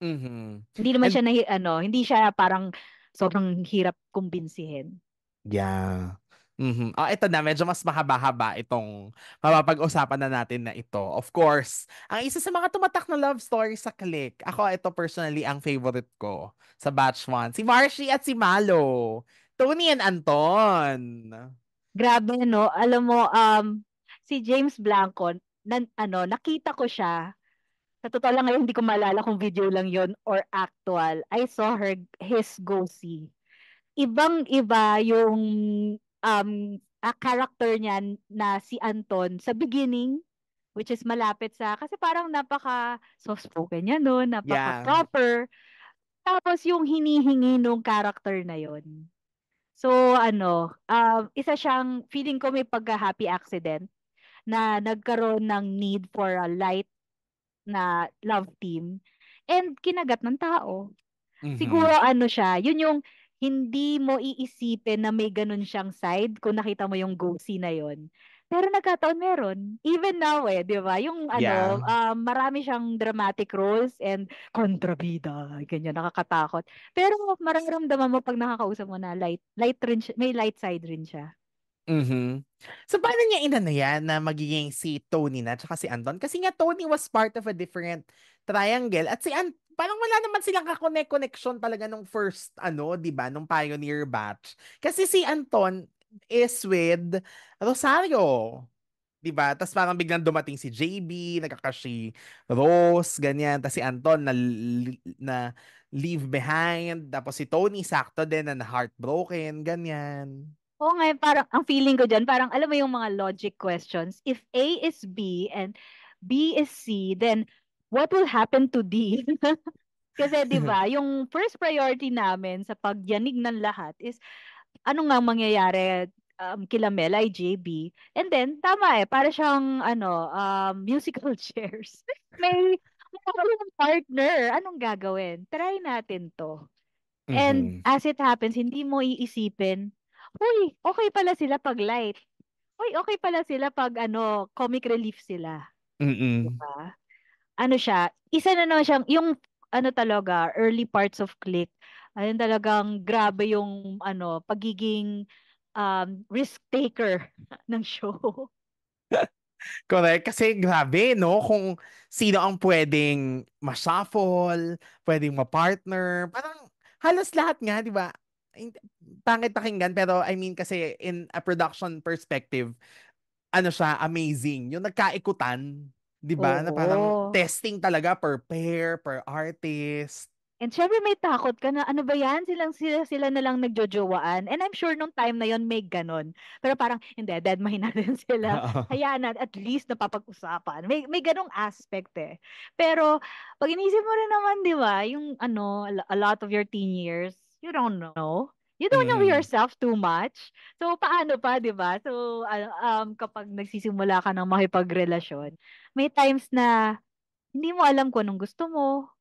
Mhm. Hindi naman And siya hindi siya parang sobrang hirap kumbinsihin. yeah. Mhm. Ito na, medyo mas mahaba-haba itong mapapag-usapan na natin na ito. Of course, ang isa sa mga tumatak na love story sa Click, ako ito personally ang favorite ko sa Batch 1, si Marcy at si Malo. Tony and Anton. Grabe no, alam mo si James Blanco nakita ko siya. Sa totoo lang ngayon hindi ko maalala kung video lang yon or actual. I saw his go-see. Ibang-iba yung character niya na si Anton sa beginning, which is malapit kasi parang napaka soft spoken niya no, napaka Yeah. proper. Tapos yung hinihingi nung character na yon. So isa siyang feeling ko may pagka-happy accident na nagkaroon ng need for a light na love team and kinagat ng tao. Siguro Mhm. yun yung hindi mo iisipin na may ganun siyang side kung nakita mo yung go scene na yun. Pero nagkataon meron. Even now di ba? Yung Yeah. marami siyang dramatic roles and kontrabida, ganyan, nakakatakot. Pero mararamdaman mo pag nakakausap mo na light rin siya, may light side rin siya. Mhm. So, paano niya inano yan na magiging si Tony na tsaka si Anton? Kasi nga, Tony was part of a different triangle at si parang wala naman silang connection talaga nung first, ano, di ba, nung pioneer batch. Kasi si Anton is with Rosario. 'Di ba? Tapos parang biglang dumating si JB, nagkaka-si Rose, ganyan. Tapos si Anton na leave behind. Tapos si Tony sakto din na heartbroken, ganyan. Oo nga, parang ang feeling ko diyan, parang alam mo yung mga logic questions. If A is B and B is C, then what will happen to D? Kasi 'di ba, yung first priority namin sa pagyanig ng lahat is ano nga mangyayari kila Mel ay JB. And then tama para siyang ano musical chairs. May walang partner. Anong gagawin? Try natin 'to. And Mhm. as it happens, hindi mo iisipin, uy, okay pala sila pag light. Uy, okay pala sila pag ano, comic relief sila. Di Mm. ba? Ano siya, isa na naman siyang, yung ano talaga, early parts of Click, ayun talagang grabe yung ano, pagiging risk taker ng show. Correct. Kasi grabe, no? Kung sino ang pwedeng ma-shuffle, pwedeng ma-partner. Parang halos lahat nga, di ba? Pangit pakinggan, pero I mean kasi in a production perspective, ano siya, amazing. Yung nagkaikutan, 'di ba? Na parang Oo. testing talaga per pair, per artist. And syempre may takot ka na, ano ba yan? Sila na lang nagjojowaan. And I'm sure nung time na yon may ganon. Pero parang, hindi, deadmine natin sila. Hayaan na, at least napapag-usapan. May ganong aspect eh. Pero, pag inisip mo rin naman, di ba, yung ano, a lot of your teen years, you don't know. You don't know Mm. yourself too much. So, paano pa, di ba? So, kapag nagsisimula ka ng makipagrelasyon, may times na hindi mo alam kung anong gusto mo,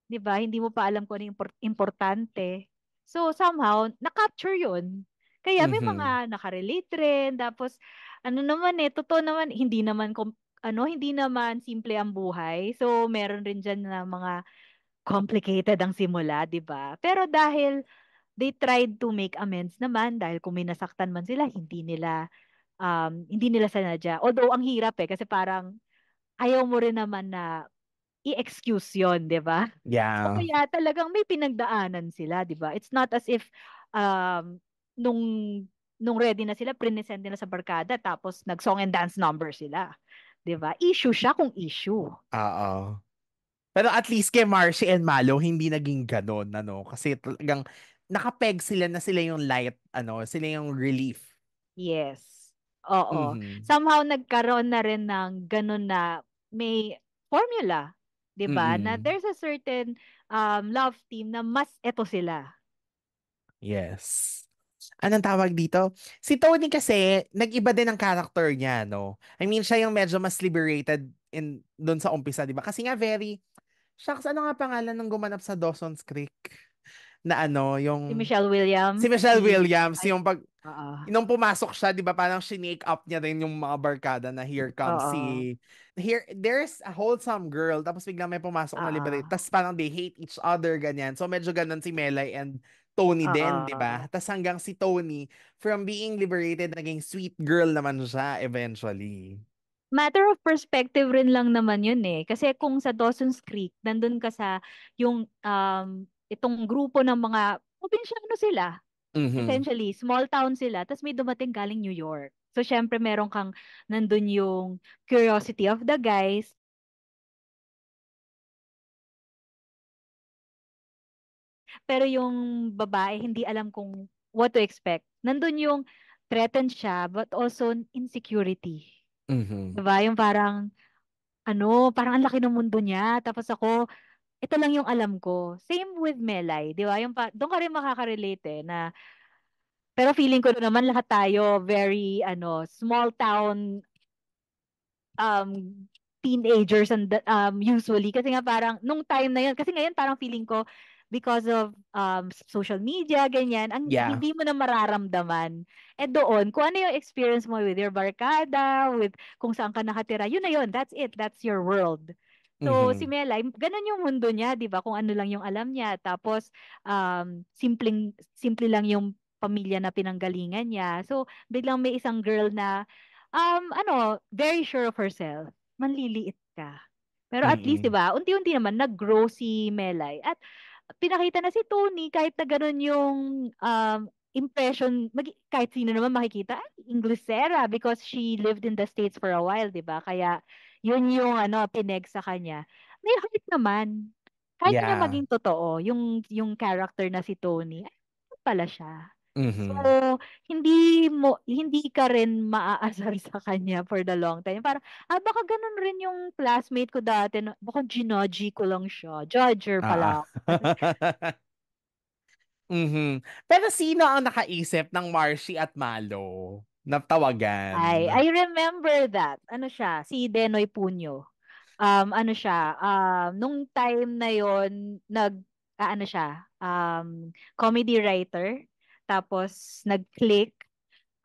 'di ba? Hindi mo pa alam kung ano yung importante. So somehow na-capture 'yun. Kaya may Mhm. mga nakarelate rin tapos ano naman totoo naman hindi naman simple ang buhay. So meron rin diyan na mga complicated ang simula, 'di ba? Pero dahil they tried to make amends naman dahil kung may nasaktan man sila, hindi nila sinadya. Although ang hirap kasi parang ayaw mo rin naman na i-excuse yon, 'di ba? O Yeah. kaya talagang may pinagdaanan sila, 'di ba? It's not as if um nung ready na sila, present nila sa barkada tapos nag-song and dance number sila, 'di ba? Issue siya kung issue. Oo. Pero at least kay Marcy and Malo, hindi naging ganon, ano? Kasi talagang nakapeg sila na sila yung light, ano, sila yung relief. Yes. Oo. Mhm. Somehow nagkaroon na rin ng ganun na may formula, 'di ba? Na Mm. there's a certain love team na mas eto sila. Yes. Anong tawag dito? Si Tony kasi, nag-iba din ang character niya, no? I mean, siya yung medyo mas liberated in doon sa umpisa, di ba? Kasi nga very, shucks, ano nga pangalan ng gumanap sa Dawson's Creek? Na ano, Si yung, Michelle si Williams, Michelle Williams, yung pag, oo. nung pumasok siya, di ba, parang shinake up niya rin yung mga barkada na here comes Oo. si, here, there's a wholesome girl, tapos biglang may pumasok na Oo. liberate, tapos parang they hate each other, ganyan. So medyo ganun si Melay and Tony din, di ba? Oo. Tapos hanggang si Tony, from being liberated, naging sweet girl naman siya eventually. Matter of perspective rin lang naman yun Kasi kung sa Dawson's Creek, nandun ka sa yung itong grupo ng mga probinsyano sila. Mhm. Essentially, small town sila, tapos may dumating galing New York. So, syempre, meron kang nandun yung curiosity of the guys, pero yung babae, hindi alam kung what to expect. Nandun yung threatened siya, but also insecurity. Mhm. Diba? Yung parang, parang ang laki ng mundo niya. Tapos ako, ito lang yung alam ko. Same with Melay, di ba? Doon ka rin makaka-relate na, pero feeling ko naman lahat tayo very, small town um teenagers and usually kasi nga parang nung time na yun kasi ngayon parang feeling ko because of social media ganyan ang Yeah. hindi mo na mararamdaman doon kung ano yung experience mo with your barkada with kung saan ka nakatira yun na yun, that's your world. So si Mhm. Melay ganun yung mundo niya, 'di ba, kung ano lang yung alam niya tapos simple lang yung pamilya na pinanggalingan niya, so biglang may isang girl na very sure of herself. Manliliit ka. Pero at least, 'di Mm. ba, unti-unti naman nag-grow si Melay at pinakita na si Tony kahit na gano'n yung impression, kahit sino naman makikita, ay, Inglesera because she lived in the States for a while, 'di ba? Kaya yun yung ano, pineg sa kanya. May heart naman. Kahit na Yeah. maging totoo yung character na si Tony, ay, ano pala siya. So, Mhm. hindi ka rin maaasar sa kanya for the long time. Parang, baka ganun rin yung classmate ko dati, baka ginogy ko lang siya. Judger Oo. pala. Mhm. Pero sino ang nakaisip ng Marshy at Malo na tawagan? I remember that. Ano siya, si Denoy Punyo. Ano siya, nung time na yon ano siya, comedy writer. Tapos, nag-click.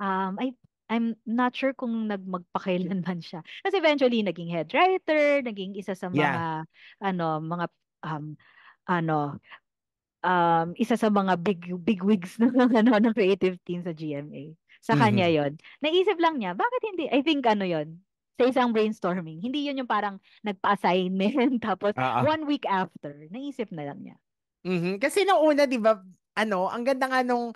I'm not sure kung magpakailanman siya. Kasi eventually, naging head writer, naging isa sa Yeah. mga, mga, um, ano, isa sa mga big wigs ng ng creative team sa GMA. Sa kanya Mhm. yon. Naisip lang niya, bakit hindi? I think ano yon, sa isang brainstorming. Hindi yun yung parang nagpa-assignment tapos Oo. 1 week after, naisip na lang niya. Mhm. Kasi nung una, 'di ba, ano, ang ganda nga nung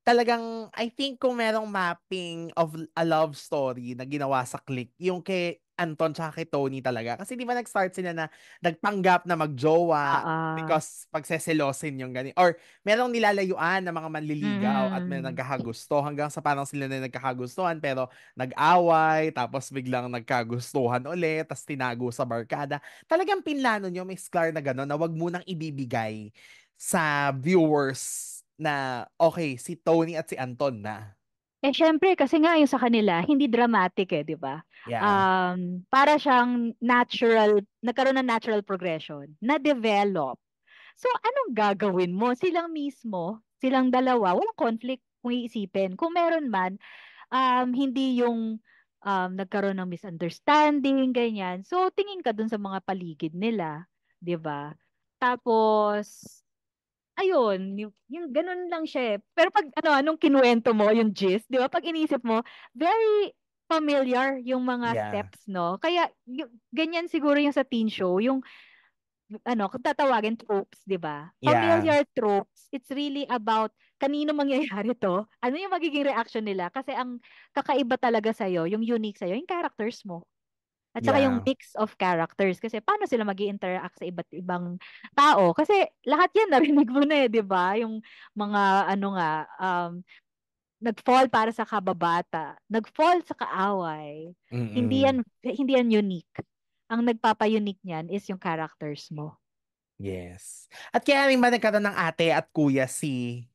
talagang I think kung merong mapping of a love story na ginawa sa Click, yung kay Anton tsaka kay Tony talaga. Kasi di ba nag-start sila na nagpanggap na magjowa Ah, because pagseselosin yung gani. Or merong nilalayuan na mga manliligaw at may mm. nagkakagusto hanggang sa parang sila na nagkakagustuhan pero nag-away tapos biglang nagkagustuhan ulit tapos tinago sa barkada. Talagang pinlano nyo, Miss Clar, na gano'n na wag munang ibibigay sa viewers na okay, si Tony at si Anton na. Syempre kasi nga yung sa kanila hindi dramatic, 'di ba? Yeah. Para siyang nagkaroon ng natural progression, na-develop. So, anong gagawin mo? Silang mismo, silang dalawa, walang conflict kung iisipin. Kung meron man, hindi yung nagkaroon ng misunderstanding, ganyan. So, tingin ka dun sa mga paligid nila, 'di ba? Tapos, ayun, yung ganun lang siya eh. Pero pag anong kinuwento mo, yung gist, di ba? Pag inisip mo, very familiar yung mga Yeah. steps, no? Kaya, ganyan siguro yung sa teen show, yung, kung tatawagin tropes, di ba? Yeah. Familiar tropes. It's really about kanino mangyayari to, ano yung magiging reaction nila. Kasi ang kakaiba talaga sa'yo, yung unique sa'yo, yung characters mo. At saka yung Yeah. mix of characters. Kasi paano sila mag interact sa iba't ibang tao? Kasi lahat yan narinig mo na 'di ba? Yung mga nag-fall para sa kababata, nag-fall sa kaaway. Mm-mm. Hindi yan unique. Ang nagpapa-unique niyan is yung characters mo. Yes. At kaya rin ba nagkaroon ng ate at kuya si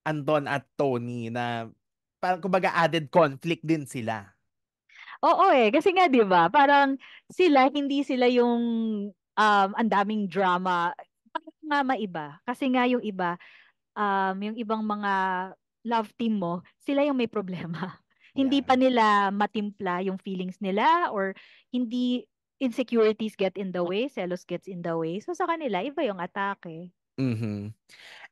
Anton at Tony na parang kumbaga added conflict din sila. Oo kasi nga 'di ba? Parang hindi sila yung ang daming drama. Parang nga maiba. Kasi nga yung iba yung ibang mga love team mo, sila yung may problema. Hindi Yeah. pa nila matimpla yung feelings nila or hindi insecurities get in the way, selos gets in the way. So sa kanila, iba yung atake. Mhm.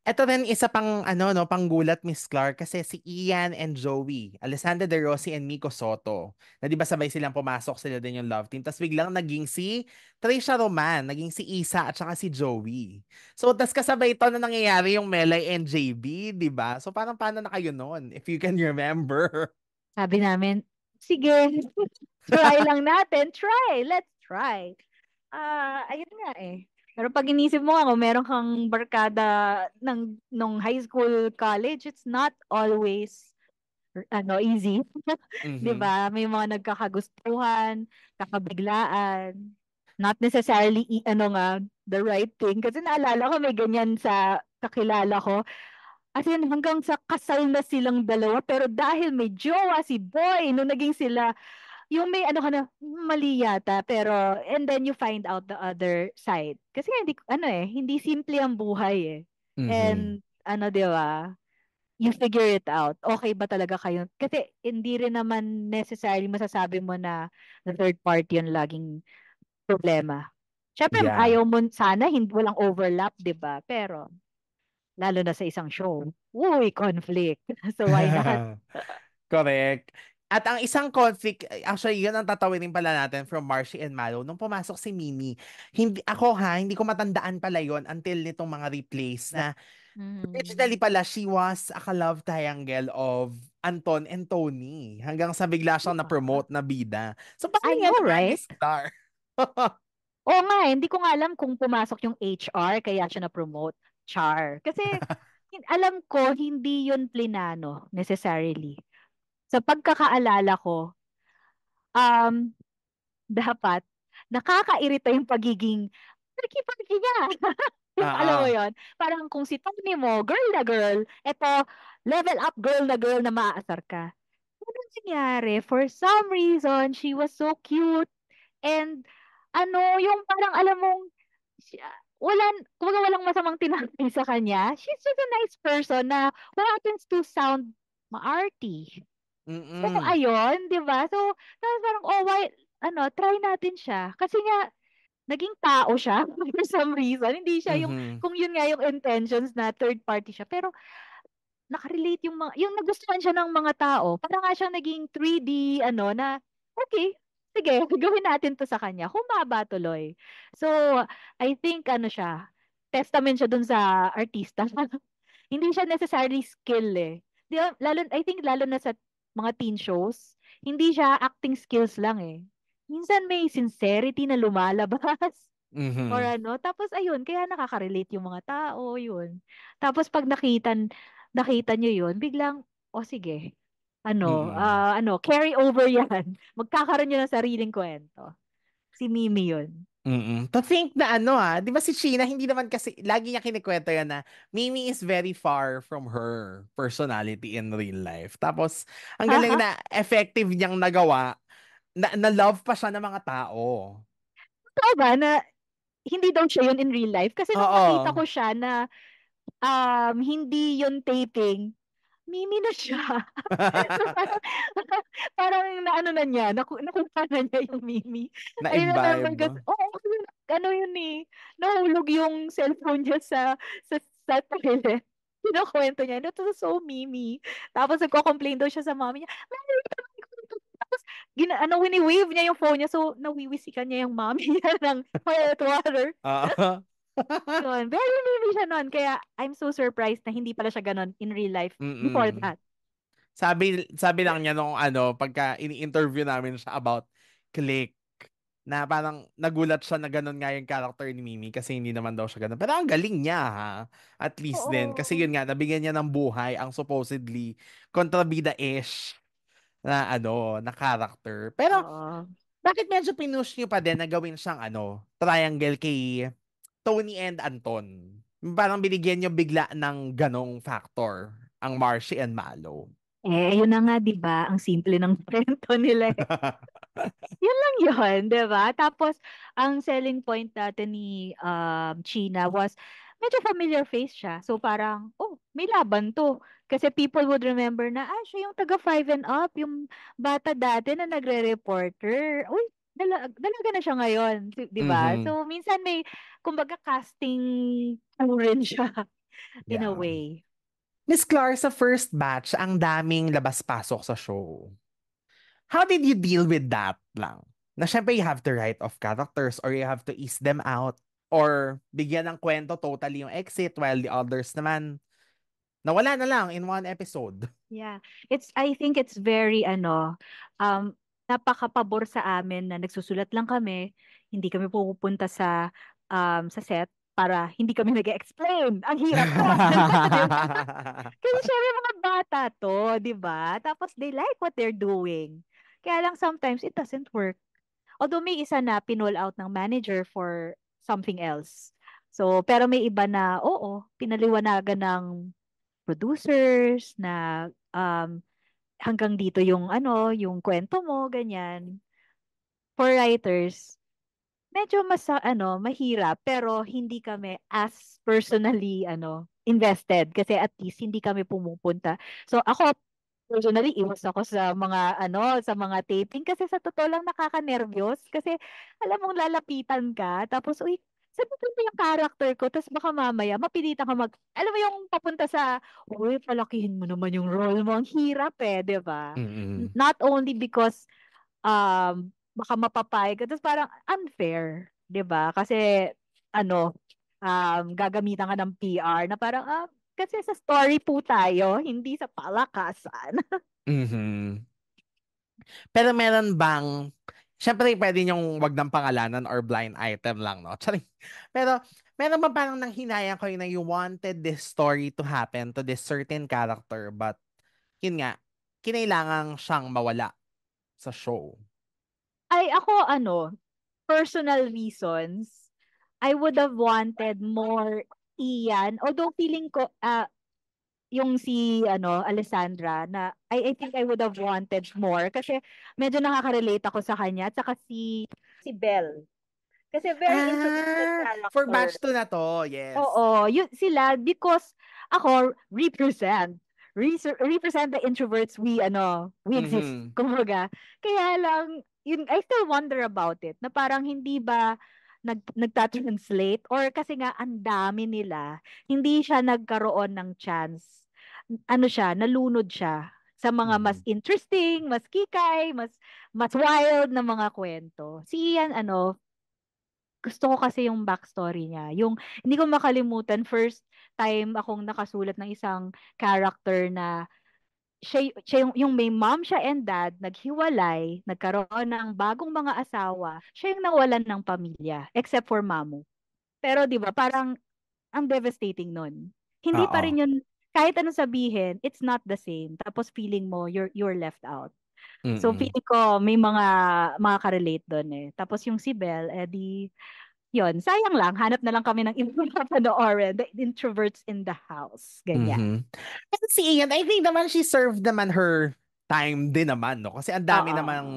Ito rin isa pang ano no, panggulat, Miss Clark, kasi si Ian and Joey, Alessandra De Rossi and Miko Soto. Na 'di ba sabay silang pumasok, sila din yung love team. Tapos biglang naging si Trisha Roman, naging si Isa at saka si Joey. So tas kasabay ito na nangyayari yung Melay and JB, 'di ba? So parang paano na kayo noon, if you can remember? Sabi namin, sige, try lang natin. Try, let's try. Ayun nga eh. Pero pag inisip mo nga, kung meron kang barkada nung high school, college, it's not always easy. 'Di Mhm. ba? May mga nagkakagustuhan, kakabiglaan, not necessarily the right thing. Kasi naalala ko may ganyan sa kakilala ko. As in, hanggang sa kasal na silang dalawa, pero dahil may jowa si boy, nung naging sila, yung may ano ka na, mali yata, pero, and then you find out the other side. Kasi hindi, hindi simple ang buhay eh. Mhm. And, di ba? You figure it out. Okay ba talaga kayo? Kasi hindi rin naman necessarily masasabi mo na the third party yung laging problema. Syempre, Yeah. ayaw mo sana, hindi walang overlap, di ba? Pero, lalo na sa isang show, uy, conflict. So, why not? Correct. At ang isang conflict, actually, yun ang tatawinin pala natin from Marcy and Malo. Nung pumasok si Mimi, hindi ko matandaan pala yon until nitong mga replays na originally Mhm. pala, she was a ka-love triangle of Anton and Tony. Hanggang sa bigla 'Di siyang ba? na-promote na bida. So, paano I yan know, naman, right? Miss Star? Oo nga, eh, hindi ko nga alam kung pumasok yung HR kaya siya na-promote, char. Kasi alam ko hindi yun plinano necessarily. Sa pagkakaalala ko, um, dapat nakakairita yung pagiging perky-perky niya. Yung alam mo Ah, yon, parang kung si Tony mo, girl, eto, level up girl na maaasar ka. Ano nangyari? For some reason, she was so cute. And ano, yung parang alam mong kumbaga walang masamang tinanggi sa kanya. She's just a nice person na who happens to sound maarty. So mm-mm. ayun, 'di ba? So tapos parang oh why try natin siya. Kasi nga naging tao siya for some reason. Hindi siya yung Mhm. kung yun nga yung intentions na third party siya. Pero naka-relate yung nagustuhan siya ng mga tao. Para nga siyang naging 3D na okay, sige, gawin natin 'to sa kanya. Humaba tuloy. So, I think siya, testament siya dun sa artista. Hindi siya necessarily skill eh. Di ba, I think lalo na sa mga teen shows, hindi siya acting skills lang eh. Minsan may sincerity na lumalabas. Or Mhm. tapos ayun, kaya nakaka-relate yung mga tao, yun. Tapos pag nakita nyo yun, biglang, o sige, Mm. carry over yan. Magkakaroon yun ng sariling kwento. Si Mimi yun. Mm. To think na 'di ba si Sheena, hindi naman kasi, lagi niya kinikwento yan na Mimi is very far from her personality in real life. Tapos, ang galing na effective niyang nagawa, na love pa siya ng mga tao. Totoo ba na hindi daw siya yun in real life? Kasi nung makita Oo. ko siya na hindi yun taping, Mimi na siya. So, parang, parang naano na niya, nakuha na niya yung Mimi. I remember kasi, Na-imbibe. oo, kasi yun eh, nahulog yung cellphone niya sa toilet. Kinukwento niya, ito so Mimi. Tapos nagko-complain daw siya sa mommy niya, "Mami, tapos wini-wave niya yung phone niya, so nawiwisikan niya yung mommy niya ng toilet water. Oo. Yun, very Mimi siya nun. Kaya I'm so surprised na hindi pala siya ganon in real life before Mm. that. Sabi lang niya nung pagka ini-interview namin siya about Click, na parang nagulat siya na ganun nga yung character ni Mimi kasi hindi naman daw siya ganun. Pero ang galing niya, ha. At least din. Kasi Oo. yun nga, nabigyan niya ng buhay ang supposedly kontrabida-ish na na character. Pero Oo. bakit medyo pinush niyo pa din na gawin siyang triangle kay Tony and Anton? Parang binigyan niyo bigla ng ganong factor ang Marcy and Malo. Yun na nga 'di ba, ang simple ng kwento nila, eh. Yun lang yun, 'di ba? Tapos ang selling point natin ni, China was medyo familiar face siya. So parang, "Oh, may laban 'to." Kasi people would remember na, siya yung taga Five and Up, yung bata dati na nagre-reporter. Uy, dalaga na siya ngayon, 'di ba? Mhm. So minsan may kumbaga casting crew rin siya in a Yeah. way. Miss Clar, sa first batch, ang daming labas-pasok sa show. How did you deal with that lang? Na syempre you have to write off characters or you have to ease them out or bigyan ng kwento totally yung exit while the others naman nawala na lang in one episode. Yeah. I think it's very um, napakapabor sa amin na nagsusulat lang kami, hindi kami pupunta sa set para hindi kami nag-explain. Ang hirap nun, 'di ba? Kasi syempre mga bata 'to, 'di ba? Tapos they like what they're doing. Kaya lang sometimes it doesn't work. Although may isa na pinol out ng manager for something else. So, pero may iba na, oo, pinaliwanagan ng producers na hanggang dito yung yung kwento mo, ganyan. For writers, medyo mahirap pero hindi kami as personally invested kasi at least hindi kami pumupunta. So ako personally iwas ako sa mga taping kasi sa totoo lang nakaka-nervyos kasi alam mong lalapitan ka tapos uy sagutin mo yung character ko, tapos baka mamaya, mapilitan ka alam mo yung papunta sa, uy, palakihin mo naman yung role mo. Ang hirap eh, di ba? Mm-mm. Not only because, baka mapapayag ka, tapos parang unfair, di ba? Kasi, ano, gagamitan ka ng PR na parang, kasi sa story po tayo, hindi sa palakasan. Mhm. Pero meron bang, syempre pwede niyong wag ng pangalanan or blind item lang, no? Charing. Pero meron ba parang nanghinayang kayo na you wanted this story to happen to this certain character but yun nga, kinailangan siyang mawala sa show? Ay, ako, personal reasons, I would have wanted more Ian. Although feeling ko, yung si, Alessandra, na I think I would have wanted more kasi medyo nakaka-relate ako sa kanya. At saka si Belle. Kasi very interesting For character. batch 2 na to, yes. Oo, yun sila because ako represent the introverts we exist. Mhm. Kumbaga, kaya lang yun I still wonder about it na parang hindi ba nagta-translate or kasi nga ang dami nila, hindi siya nagkaroon ng chance. Ano siya, nalunod siya sa mga mas Mhm. interesting, mas kikay, mas wild na mga kwento. Si Ian gusto ko kasi yung backstory niya. Yung, hindi ko makalimutan, first time akong nakasulat ng isang character na siya yung may mom siya and dad, naghiwalay, nagkaroon ng bagong mga asawa, siya yung nawalan ng pamilya, except for mamu. Pero di ba, parang ang devastating nun. Hindi pa Oo. rin yun, kahit anong sabihin, it's not the same. Tapos feeling mo, you're left out. So Mm-mm. feeling ko, may mga ka-relate doon eh. Tapos yung si Belle, di, yun, sayang lang. Hanap na lang kami ng ibang papanoorin. The introverts in the house. Ganyan. Mhm. Kasi si Ian, I think naman she served naman her time din naman, no? Kasi ang dami Oo. namang,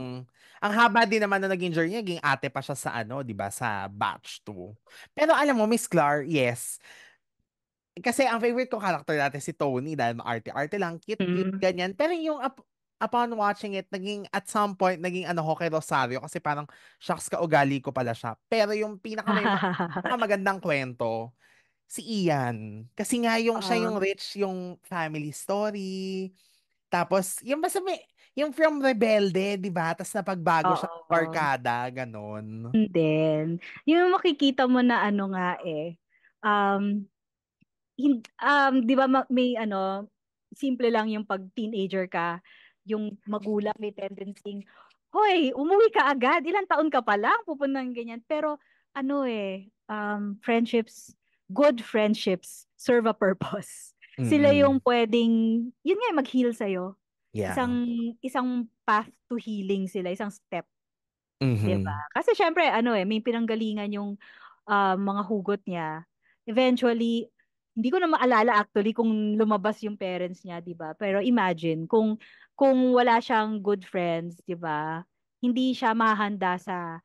ang haba din naman na naging journey, naging ate pa siya sa di ba, sa batch 2. Pero alam mo, Miss Clar, yes. Kasi ang favorite ko character dati si Tony dahil maarte-arte lang, cute-cute, Mm. ganyan. Pero yung upon watching it, naging, at some point, naging ano ko kay Rosario kasi parang, shucks, kaugali ko pala siya. Pero yung pinakamagandang kwento, si Ian. Kasi nga yung siya yung Oo. rich, yung family story. Tapos, yung basta may, yung from rebelde, di ba? Tapos napagbago siya ng Oo. barkada, ganon. And then, yung makikita mo na nga um, 'di ba may simple lang yung pag teenager ka, yung magulang may tendency, hoy, umuwi ka agad, ilang taon ka pa lang, pupunta ng ganyan. Pero friendships, good friendships serve a purpose. Sila Mm-mm. yung pwedeng, yun nga, mag-heal sa'yo. Yeah. Isang, isang path to healing sila, isang step. 'Di ba? Mm-hmm. Kasi syempre may pinanggalingan yung mga hugot niya. Eventually, hindi ko na maalala actually kung lumabas yung parents niya, 'di ba? Pero imagine kung wala siyang good friends, 'di ba? Hindi siya mahanda sa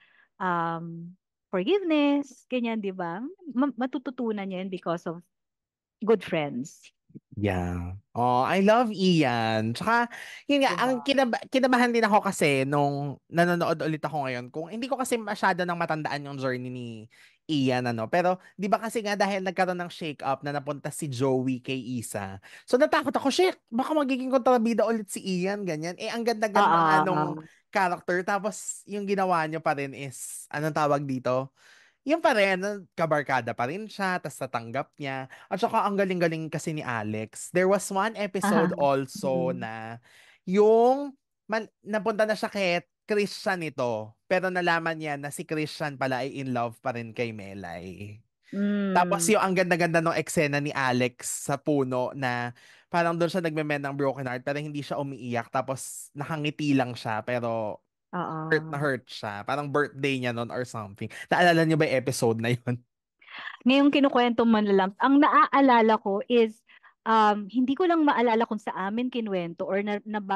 forgiveness, ganyan, 'di ba? Matututunan niya yun because of good friends, Yeah. Oh, I love Ian. Tsaka, yun 'di nga, ba? ang kinabahan din ako kasi nung nanonood ulit ako ngayon, kung hindi ko kasi masyado nang matandaan yung journey ni Ian, ano. Pero, di ba kasi nga dahil nagkaroon ng shake-up na napunta si Joey kay Isa. So, natakot ako, shit, baka magiging kontrabida ulit si Ian, ganyan. Eh, ang ganda-ganda nga nung Oo. character. Tapos, yung ginawa niyo pa rin is, anong tawag dito? Yung pa rin, kabarkada pa rin siya, tas natanggap niya. At saka ang galing-galing kasi ni Alex. There was one episode also Mm. na yung napunta na siya kay Christian ito, pero nalaman niya na si Christian pala ay in love pa rin kay Melay. Tapos Mm. yung ang ganda-ganda ng eksena ni Alex sa puno na parang doon siya nagme-mend ng broken heart pero hindi siya umiiyak tapos nakangiti lang siya pero hurt na Oo. hurt siya. Parang birthday niya noon or something. Naalala niyo ba yung episode na yun? Ngayong kinukwento mo na lang, ang naaalala ko is, hindi ko lang maalala kung sa amin kinuwento or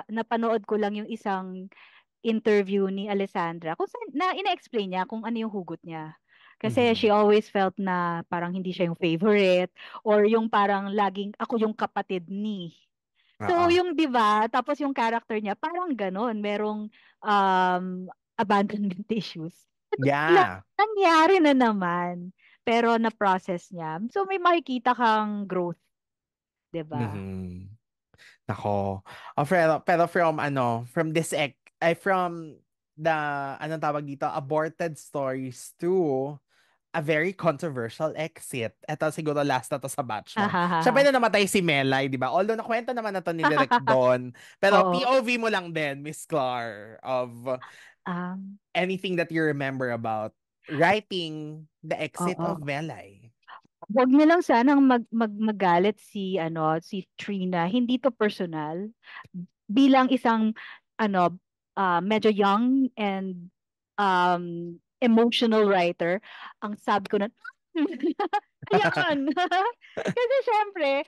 napanood ko lang yung isang interview ni Alessandra kung saan na ina-explain niya kung ano yung hugot niya. Kasi Mhm. she always felt na parang hindi siya yung favorite or yung parang laging ako yung kapatid ni. So Oo. yung 'di ba, tapos yung character niya parang gano'n, merong abandonment issues. Yeah. Nangyari na naman. pero na-process niya. So may makikita kang growth, 'di ba? Mhm. Nako. Pero from from this from the, anong tawag dito, aborted stories to a very controversial exit. Ito siguro last na to sa batch Ha, mo. ha, ha, Siyempre ha. na namatay si Melay, di ba? Although nakwento naman na to ni Direk Don. Pero Oo. POV mo lang din, Miss Clar, of Um, anything that you remember about writing the exit oo. of Melay. Wag na lang sanang magalit si si Trina. Hindi to personal. Bilang isang ano medyo young and emotional writer, ang sabi ko na ayan. Kasi syempre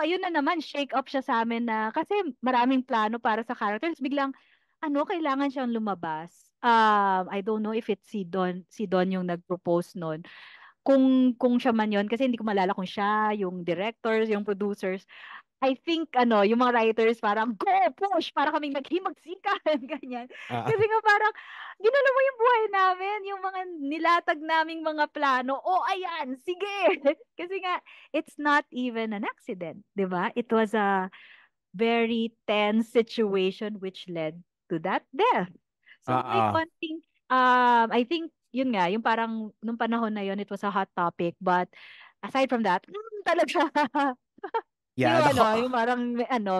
ayun na naman shake up siya sa amin na kasi maraming plano para sa characters biglang kailangan siyang lumabas. I don't know if it's si Don yung nag-propose nun kung siya man yun, kasi hindi ko maalala kung siya, yung directors, yung producers. I think, yung mga writers parang, go, push, para kaming naghimagsikan, ganyan. Ah, Kasi nga parang, ginano mo yung buhay namin, yung mga nilatag naming mga plano. Oh, ayan, sige. Kasi nga, it's not even an accident, di ba? It was a very tense situation which led to that death. So may ah. konting I think yun nga, yung parang nung panahon na yun it was a hot topic but aside from that, talaga Yeah, yung nako. yung parang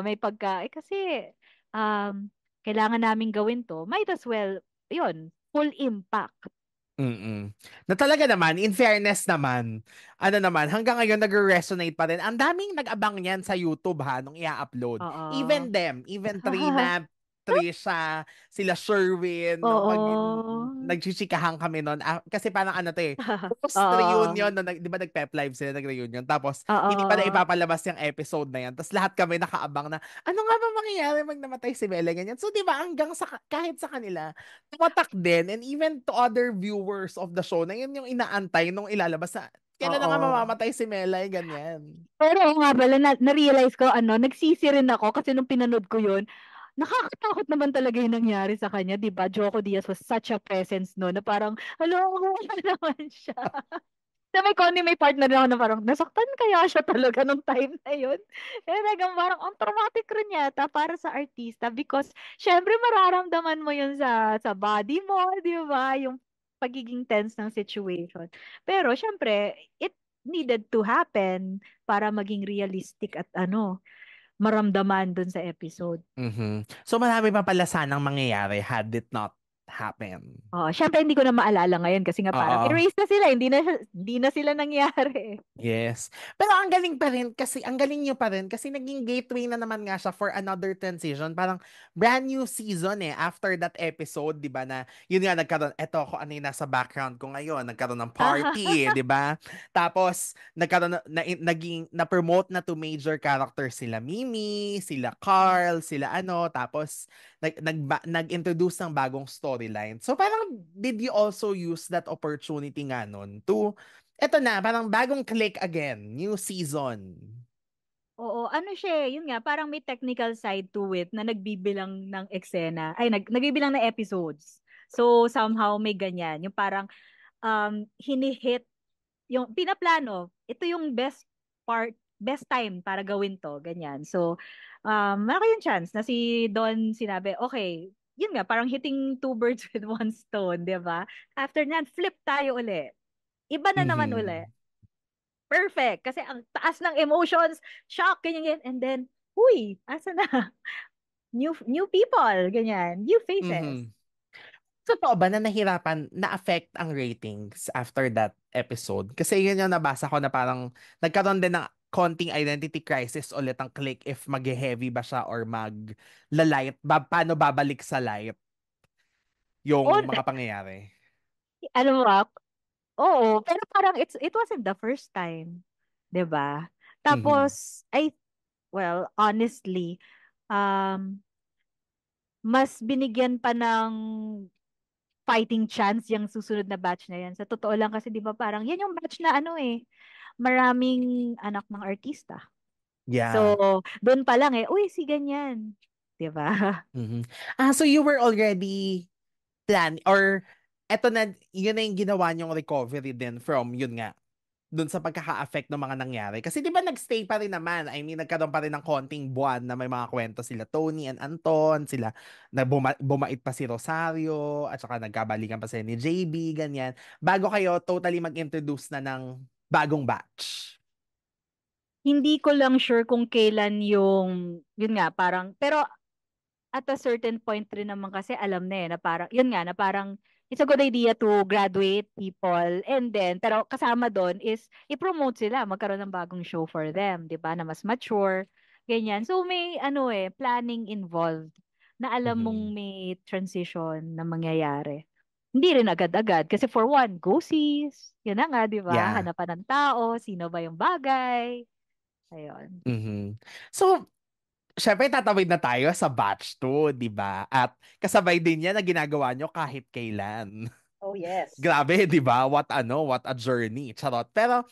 may pagka kasi um kailangan naming gawin to, might as well yun, full impact. Mm. Na talaga naman, in fairness naman, naman, hanggang ngayon nagre-resonate pa rin. Ang daming nag-abang niyan sa YouTube ha, nung i-upload. Oo. Even them, even Trina, Trisha, sila Sherwin, no? Pag Oo. nagchichikahan kami noon, kasi parang Oo. post-reunion, no, di ba nag-pep live sila, nag-reunion, tapos hindi pa na Oo. ipapalabas yung episode na yan, tapos lahat kami nakaabang na, ano nga ba mangyayari pag namatay si Bella, ganyan. So, di ba, hanggang kahit sa kanila, tumatak din, and even to other viewers of the show na yun yung inaantay nung ilalabas na kailan na nga Oo. mamamatay si Melay, ganyan. Pero oo nga pala, na-realize ko, nagsisi rin ako kasi nung pinanood ko yun, nakakatakot naman talaga yung nangyari sa kanya, di ba? Joko Diaz was such a presence no, na parang, hello, wala naman siya. Na may partner na ako na parang, nasaktan kaya siya talaga nung time na yun. Eh, talagang parang, ang traumatic rin yata para sa artista because, syempre, mararamdaman mo yun sa body mo, di ba? Yung pagiging tense ng situation. Pero, syempre, it needed to happen para maging realistic at maramdaman dun sa episode. Mhm. So marami pa pala sanang mangyayari had it not happen. Oo, syempre hindi ko na maalala ngayon kasi nga parang Oo. erase na sila, hindi na sila nangyari. Yes. Pero ang galing pa rin kasi, ang galing nyo pa rin kasi naging gateway na naman nga siya for another transition. Parang brand new season after that episode, di ba, na yun nga nagkaroon, eto ako ano yung nasa background ko ngayon, nagkaroon ng party, di ba? Tapos, nagkaroon naging, na-promote na to major characters sila Mimi, sila Carl, sila tapos nag-introduce ng bagong storyline. So parang, did you also use that opportunity nga nun to eto na, parang bagong click again, new season. Oo, ano siya, yun nga, parang may technical side to it na nagbibilang ng eksena, ay, nagbibilang ng episodes. So, somehow may ganyan. Yung parang, hinihit, yung pinaplano, ito yung best time para gawin to, ganyan. So, malaki yung chance na si Don sinabi, okay, yun nga, parang hitting two birds with one stone, di ba? After that, flip tayo uli. Iba na naman uli. Mhm. Perfect. Kasi ang taas ng emotions, shock, ganyan, ganyan. And then, huy, asa na? New people, ganyan. New faces. Mhm. Totoo ba na nahirapan, na-affect ang ratings after that episode? Kasi yun yung nabasa ko na parang nagkaroon din ng konting identity crisis ulit ang click if mag-heavy ba siya or mag-light. Paano babalik sa light O, yung mga pangyayari? ano mo, oo, pero parang it wasn't the first time. 'Di ba? Mhm. Tapos, well, honestly, um, mas binigyan pa ng fighting chance yung susunod na batch na yan. Sa totoo lang kasi 'di ba parang yan yung batch na maraming anak ng artista. So, Yeah. doon pa lang uy, si ganyan. 'Di ba? Mhm. So you were already plan or eto na, yun na yung ginawa niyong recovery din from, yun nga, dun sa pagkaka-affect ng mga nangyari. Kasi di ba nagstay pa rin naman? I mean, nagkaroon pa rin ng konting buwan na may mga kwento sila Tony and Anton, sila na bumait pa si Rosario, at saka nagkabalikan pa sila ni JB, ganyan. Bago kayo totally mag-introduce na ng bagong batch. Hindi ko lang sure kung kailan yun nga, parang, pero at a certain point rin naman kasi alam na na parang, yun nga, na parang, it's a good idea to graduate people and then, pero kasama doon is, i-promote sila, magkaroon ng bagong show for them, di ba, na mas mature, ganyan. So may, planning involved, na alam mong Mhm. may transition na mangyayari. Hindi rin agad-agad. Kasi for one, go-sees. Yun na nga, di ba? Yeah. Hanapan ng tao, sino ba yung bagay. Ayun. Mhm. So, syempre tatawid na tayo sa batch 2, di ba? At kasabay din yan na ginagawa nyo kahit kailan. Oh, yes. Grabe, di ba? What a journey. Charot. Pero,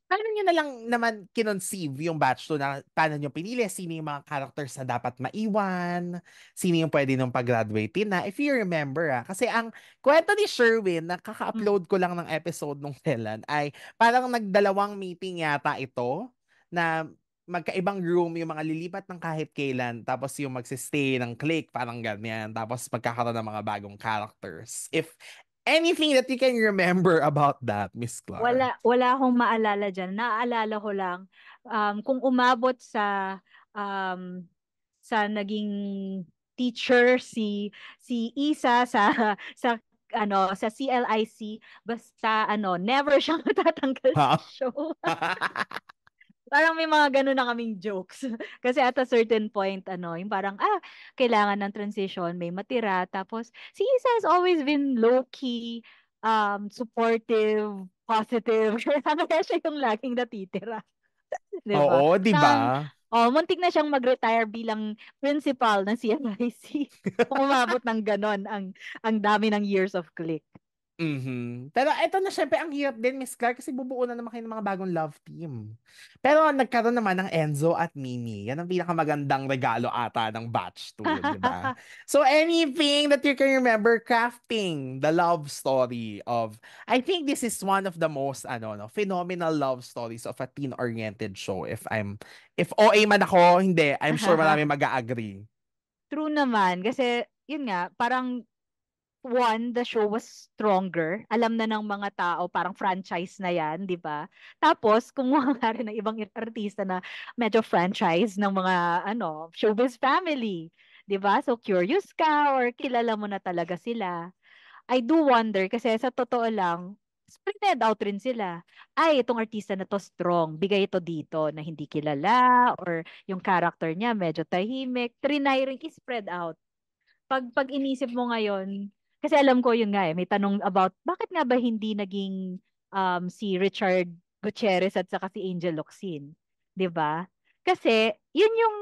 paano nyo na lang naman kinonseive yung batch 2 na paano nyo pinili? Sino yung mga characters na dapat maiwan? Sino yung pwede nung pag-graduate na? If you remember, kasi ang kwento ni Sherwin, na Mm. kaka-upload ko lang ng episode nung kailan, ay parang nagdalawang meeting yata ito na magkaibang room yung mga lilipat ng kahit kailan tapos yung magsistay ng clique parang ganyan tapos magkakaroon ng mga bagong characters if anything that you can remember about that, Miss Clar. Wala akong maalala dyan. Naaalala ko lang, kung umabot um, sa naging teacher si Isa sa sa CLIC, basta never siyang matatanggal sa Ha? show. Parang may mga ganun na kaming jokes. Kasi at a certain point, yung parang, kailangan ng transition, may matira. Tapos, si Isa has always been low-key, supportive, positive. Kaya siya yung laging natitira. 'Di ba? Oo, 'di ba? Muntik na siyang mag-retire bilang principal ng CMIC. Kung umabot ng ganon ang dami ng years of click. Mhm. Pero eto na syempre ang hirap din, Miss Clark, kasi bubuo na naman kayo ng mga bagong love team. Pero nagkaroon naman ng Enzo at Mimi. Yan ang pinakamagandang regalo ata ng batch 2, di ba? So anything that you can remember crafting the love story of, I think this is one of the most no, phenomenal love stories of a teen-oriented show. If OA man ako, hindi, I'm sure marami mag-agree. True naman kasi yun nga parang one, the show was stronger. Alam na ng mga tao, parang franchise na yan, di ba? Tapos, kumuha nga rin ng ibang artista na medyo franchise ng mga, showbiz family. Di ba? So, curious ka or kilala mo na talaga sila. I do wonder kasi sa totoo lang, spread out rin sila. Ay, itong artista na to strong. Bigay ito dito na hindi kilala or yung character niya medyo tahimik. Trinay rin i-spread out pag inisip mo ngayon, kasi alam ko yun nga may tanong about bakit nga ba hindi naging si Richard Gutierrez at saka si Angel Locsin, 'di ba? Kasi yun yung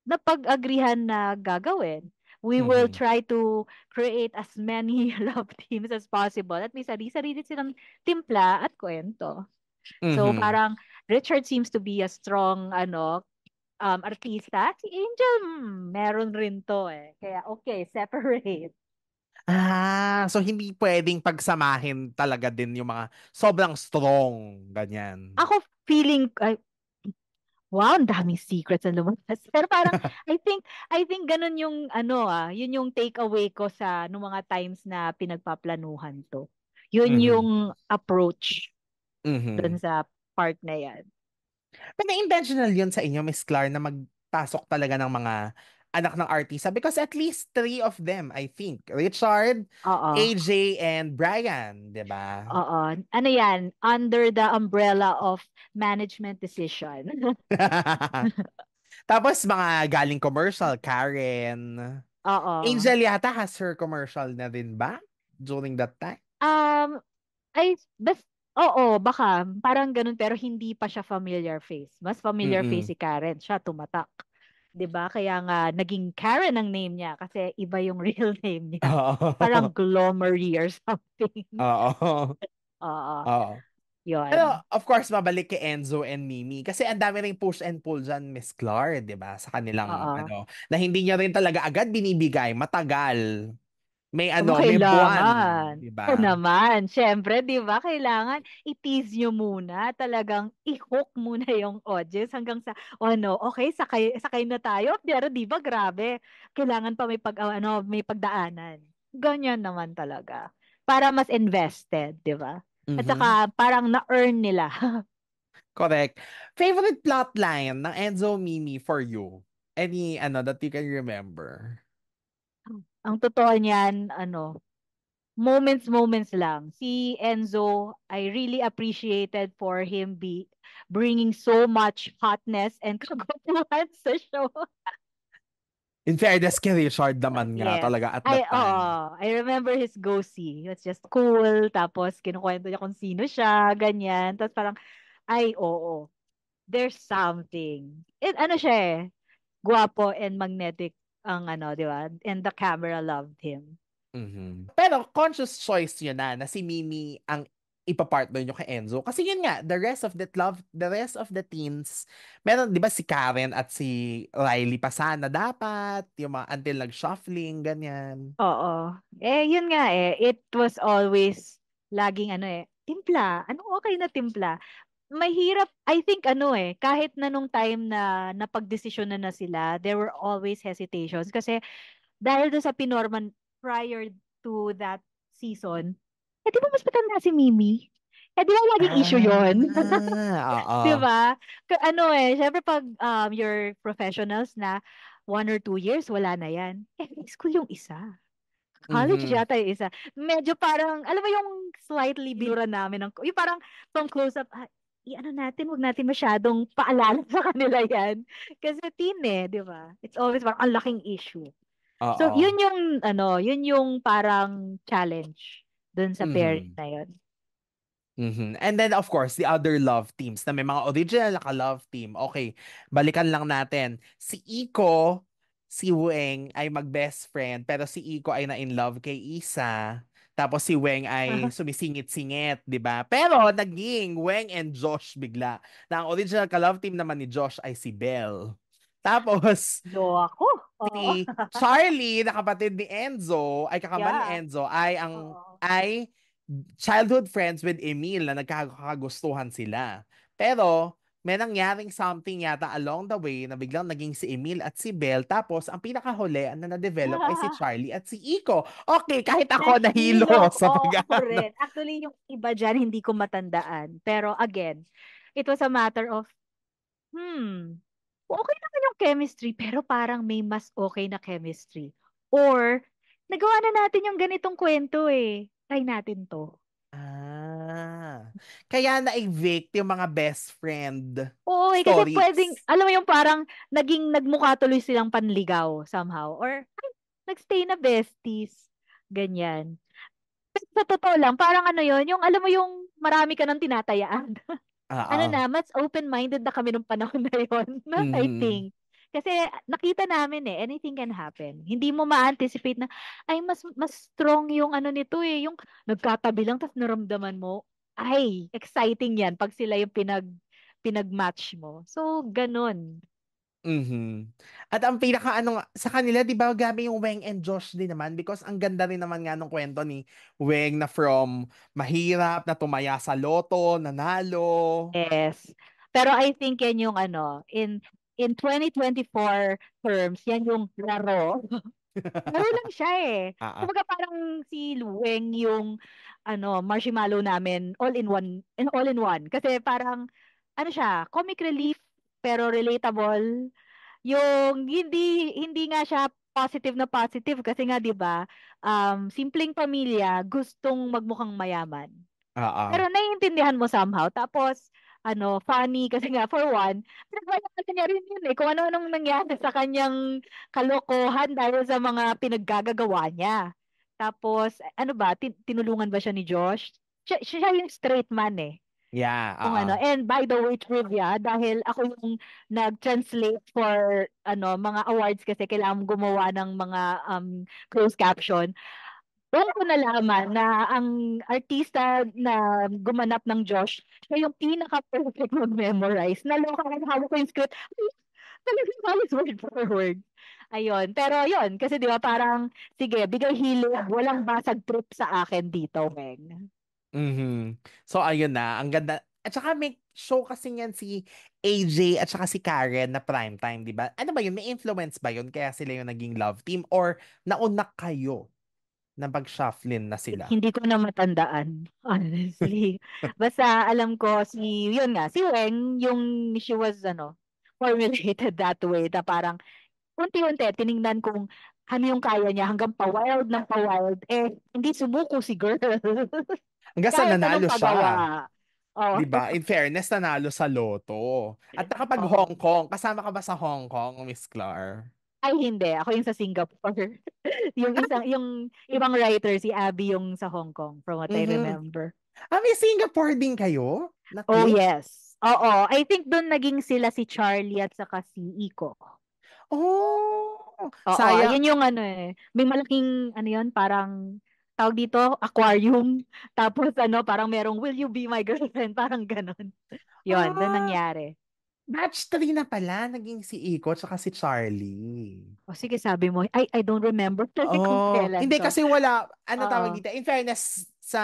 napag-agrihan na gagawin. We will Mhm. try to create as many love teams as possible at may sarili-sarili silang timpla at kwento. So Mhm. parang Richard seems to be a strong artista, si Angel, meron rin to eh. Kaya okay, separate. So hindi pwedeng pagsamahin talaga din yung mga sobrang strong, ganyan. Ako feeling, ay, wow, ang daming secrets na lumabas. Pero parang, I think ganun yung, yun yung takeaway ko sa nung mga times na pinagpaplanuhan to. Yun Mhm. yung approach dun Mhm. sa part na yan. Pero intentional yun sa inyo, Miss Clar, na magpasok talaga ng mga anak ng artista because at least three of them, I think, Richard, Oo. AJ, and Brian, di ba? Oo. Ano yan? Under the umbrella of management decision. Tapos mga galing commercial, Karen. Oo. Angel yata has her commercial na din ba during that time? Um, Ay, oo, baka. Parang ganun, pero hindi pa siya familiar face. Mas familiar face Mm-mm. si Karen. Siya tumatak. 'Di ba? Kaya nga, naging Karen ang name niya kasi iba yung real name niya. Parang Oo. Glomery or something. Oo. Oo, Oo. Pero yun. of course, mabalik kay Enzo and Mimi. Kasi ang dami ring push and pull dyan, Miss Clar, di ba? Sa kanilang, Oo. na hindi niya rin talaga agad binibigay. Matagal. May Aba, may buwan, kailangan. 'di Oo ba? naman. Siyempre, di ba? Kailangan i-tease nyo muna. Talagang i-hook muna yung audience hanggang sa, oh no, okay, sakay, sakay na tayo. Pero di ba, grabe. Kailangan pa may may pagdaanan. Ganyan naman talaga. Para mas invested, di ba? At Mhm. saka parang na-earn nila. Correct. Favorite plotline ng Enzo Mimi for you? Any that you can remember? Ang totoo niyan, moments lang. Si Enzo, I really appreciated for him bringing so much hotness and kagwapuhan sa show. In fairness kay Richard naman nga Yes. talaga at that time. I remember his go-see. He was just cool. Tapos, kinukwento niya kung sino siya, ganyan. Tapos parang, ay, oo. There's something. Ano siya eh, guwapo and magnetic ang di ba? And the camera loved him. Mhm. Pero conscious choice yun na si Mimi ang ipapartner nyo kay Enzo. Kasi yun nga, the rest of the teens, meron, di ba si Karen at si Riley pa sana dapat, yung mga until nag-shuffling, ganyan. Oo. Yun nga eh. It was always laging timpla. Anong okay na timpla? Mahirap, I think kahit na nung time na napagdesisyon na sila, there were always hesitations. Kasi dahil doon sa pinorman prior to that season, di ba mas matanda si Mimi? Di ba laging issue yon. Di Oo. ba? Syempre pag your professionals na 1 or 2 years, wala na yan. High school yung isa. College Mhm. yata yung isa. Medyo parang, alam mo yung slightly binura namin yung parang from close-up, natin, wag natin masyadong paalala sa kanila yan. Kasi teen di ba? It's always parang ang laking issue. So, Oo. yun yung parang challenge dun sa pairing Mhm. na yun. Mhm. And then of course, the other love teams na may mga original na love team. Okay, balikan lang natin. Si Iko, si Weng ay mag-best friend, pero si Iko ay na-in love kay Isa. Tapos si Weng ay sumisingit-singit, 'di ba? Pero naging Weng and Josh bigla. Na ang original ka-love team naman ni Josh ay si Belle. Tapos Loko. Oo. si Charlie, na kapatid ni Enzo, ay kakambal ni Yeah. Enzo, ay Oo. childhood friends with Emil na nagkakagustuhan sila. Pero may nangyaring something yata along the way na biglang naging si Emil at si Belle. Tapos ang pinakahuli na na-develop ay si Charlie at si Iko. Okay, kahit ako nahilo Nahilo. sa Oo, ako pag-ano. rin. Actually, yung iba dyan, hindi ko matandaan. Pero again, it was a matter of, okay naman yung chemistry, pero parang may mas okay na chemistry. Or, nagawa na natin yung ganitong kwento eh. Try natin to. Kaya na-evict yung mga best friend Oo eh, kasi pwedeng, stories. alam mo yung parang nagmukha tuloy silang panligaw somehow. Or, nagstay na besties. Ganyan. Sa totoo lang, parang yun, yung alam mo yung marami ka ng tinatayaan. Oo. Mas open-minded na kami nung panahon na yun, no? I Mhm. think. Kasi nakita namin anything can happen. Hindi mo ma-anticipate na, ay, mas strong yung nito yung nagkatabi lang tapos naramdaman mo, ay, exciting yan pag sila yung pinag-match mo. So, ganun. Mhm. At ang sa kanila, 'di ba, gabi yung Weng and Josh din naman because ang ganda rin naman nga nung kwento ni Weng na from mahirap na tumaya sa loto, nanalo. Yes. Pero I think yan yung in 2024 terms, yan yung laro. Laro lang siya eh. Ah, Kumbaga parang si Luweng yung marshmallow namin all in one. Kasi parang siya, comic relief pero relatable. Yung hindi nga siya positive na positive kasi nga 'di ba, simpleng pamilya gustong magmukhang mayaman. ah. Pero naiintindihan mo somehow. Tapos, funny kasi nga for one, pinagbayaran niya rin yun eh. Kung ano-anong nangyari sa kanyang kalokohan dahil sa mga pinaggagawa niya. Tapos, ano ba, tinulungan ba siya ni Josh? Siya yung straight man eh. Yeah, Kung ah. and by the way, trivia, dahil ako yung nag-translate for mga awards kasi kailangan gumawa ng mga closed caption. Doon ko nalaman na ang artista na gumanap ng Josh, siya yung pinaka-perfect mag-memorize. Naloka ko, hawak ko yung script. Talagang halos word for word. Ayun, pero yun, kasi 'di ba parang sige, bigay hilig, walang basag trip sa akin dito, Weng. Mhm. So, ayun na. Ang ganda. At saka may show kasi yan si AJ at saka si Karen na primetime, di ba? Ano ba yun? May influence ba yun? Kaya sila yung naging love team? Or nauna kayo na pag-shufflin na sila? Hindi ko na matandaan, honestly. Basta alam ko yun nga, si Weng, yung she was formulated that way na parang unti-unti tiningnan kung ano yung kaya niya hanggang pa-wild ng pa-wild. Eh, hindi sumuko si girl. Hanggang sa Kahit anong nanalo siya. pagawa. Oh, Di ba? In fairness, nanalo sa loto. At nakapag oo. Hong Kong. Kasama ka ba sa Hong Kong, Miss Clar? Ay, hindi. Ako yung sa Singapore. Yung ibang writer, si Abby yung sa Hong Kong, from what I Mhm. remember. May Singapore din kayo? Oh, Na-click? yes. Oo. I think doon naging sila si Charlie at saka si Iko. Oh! Oo, Sayang. yun yung may malaking, yun, parang, tawag dito, aquarium. Tapos, parang merong, will you be my girlfriend? Parang ganon. Yun, doon Ah! nangyari. Batch 3 na pala, naging si Iko tsaka si Charlie. O sige, sabi mo, I don't remember talaga kung Oh, kailan hindi to. kasi wala, ano tawag Oo. dito, in fairness sa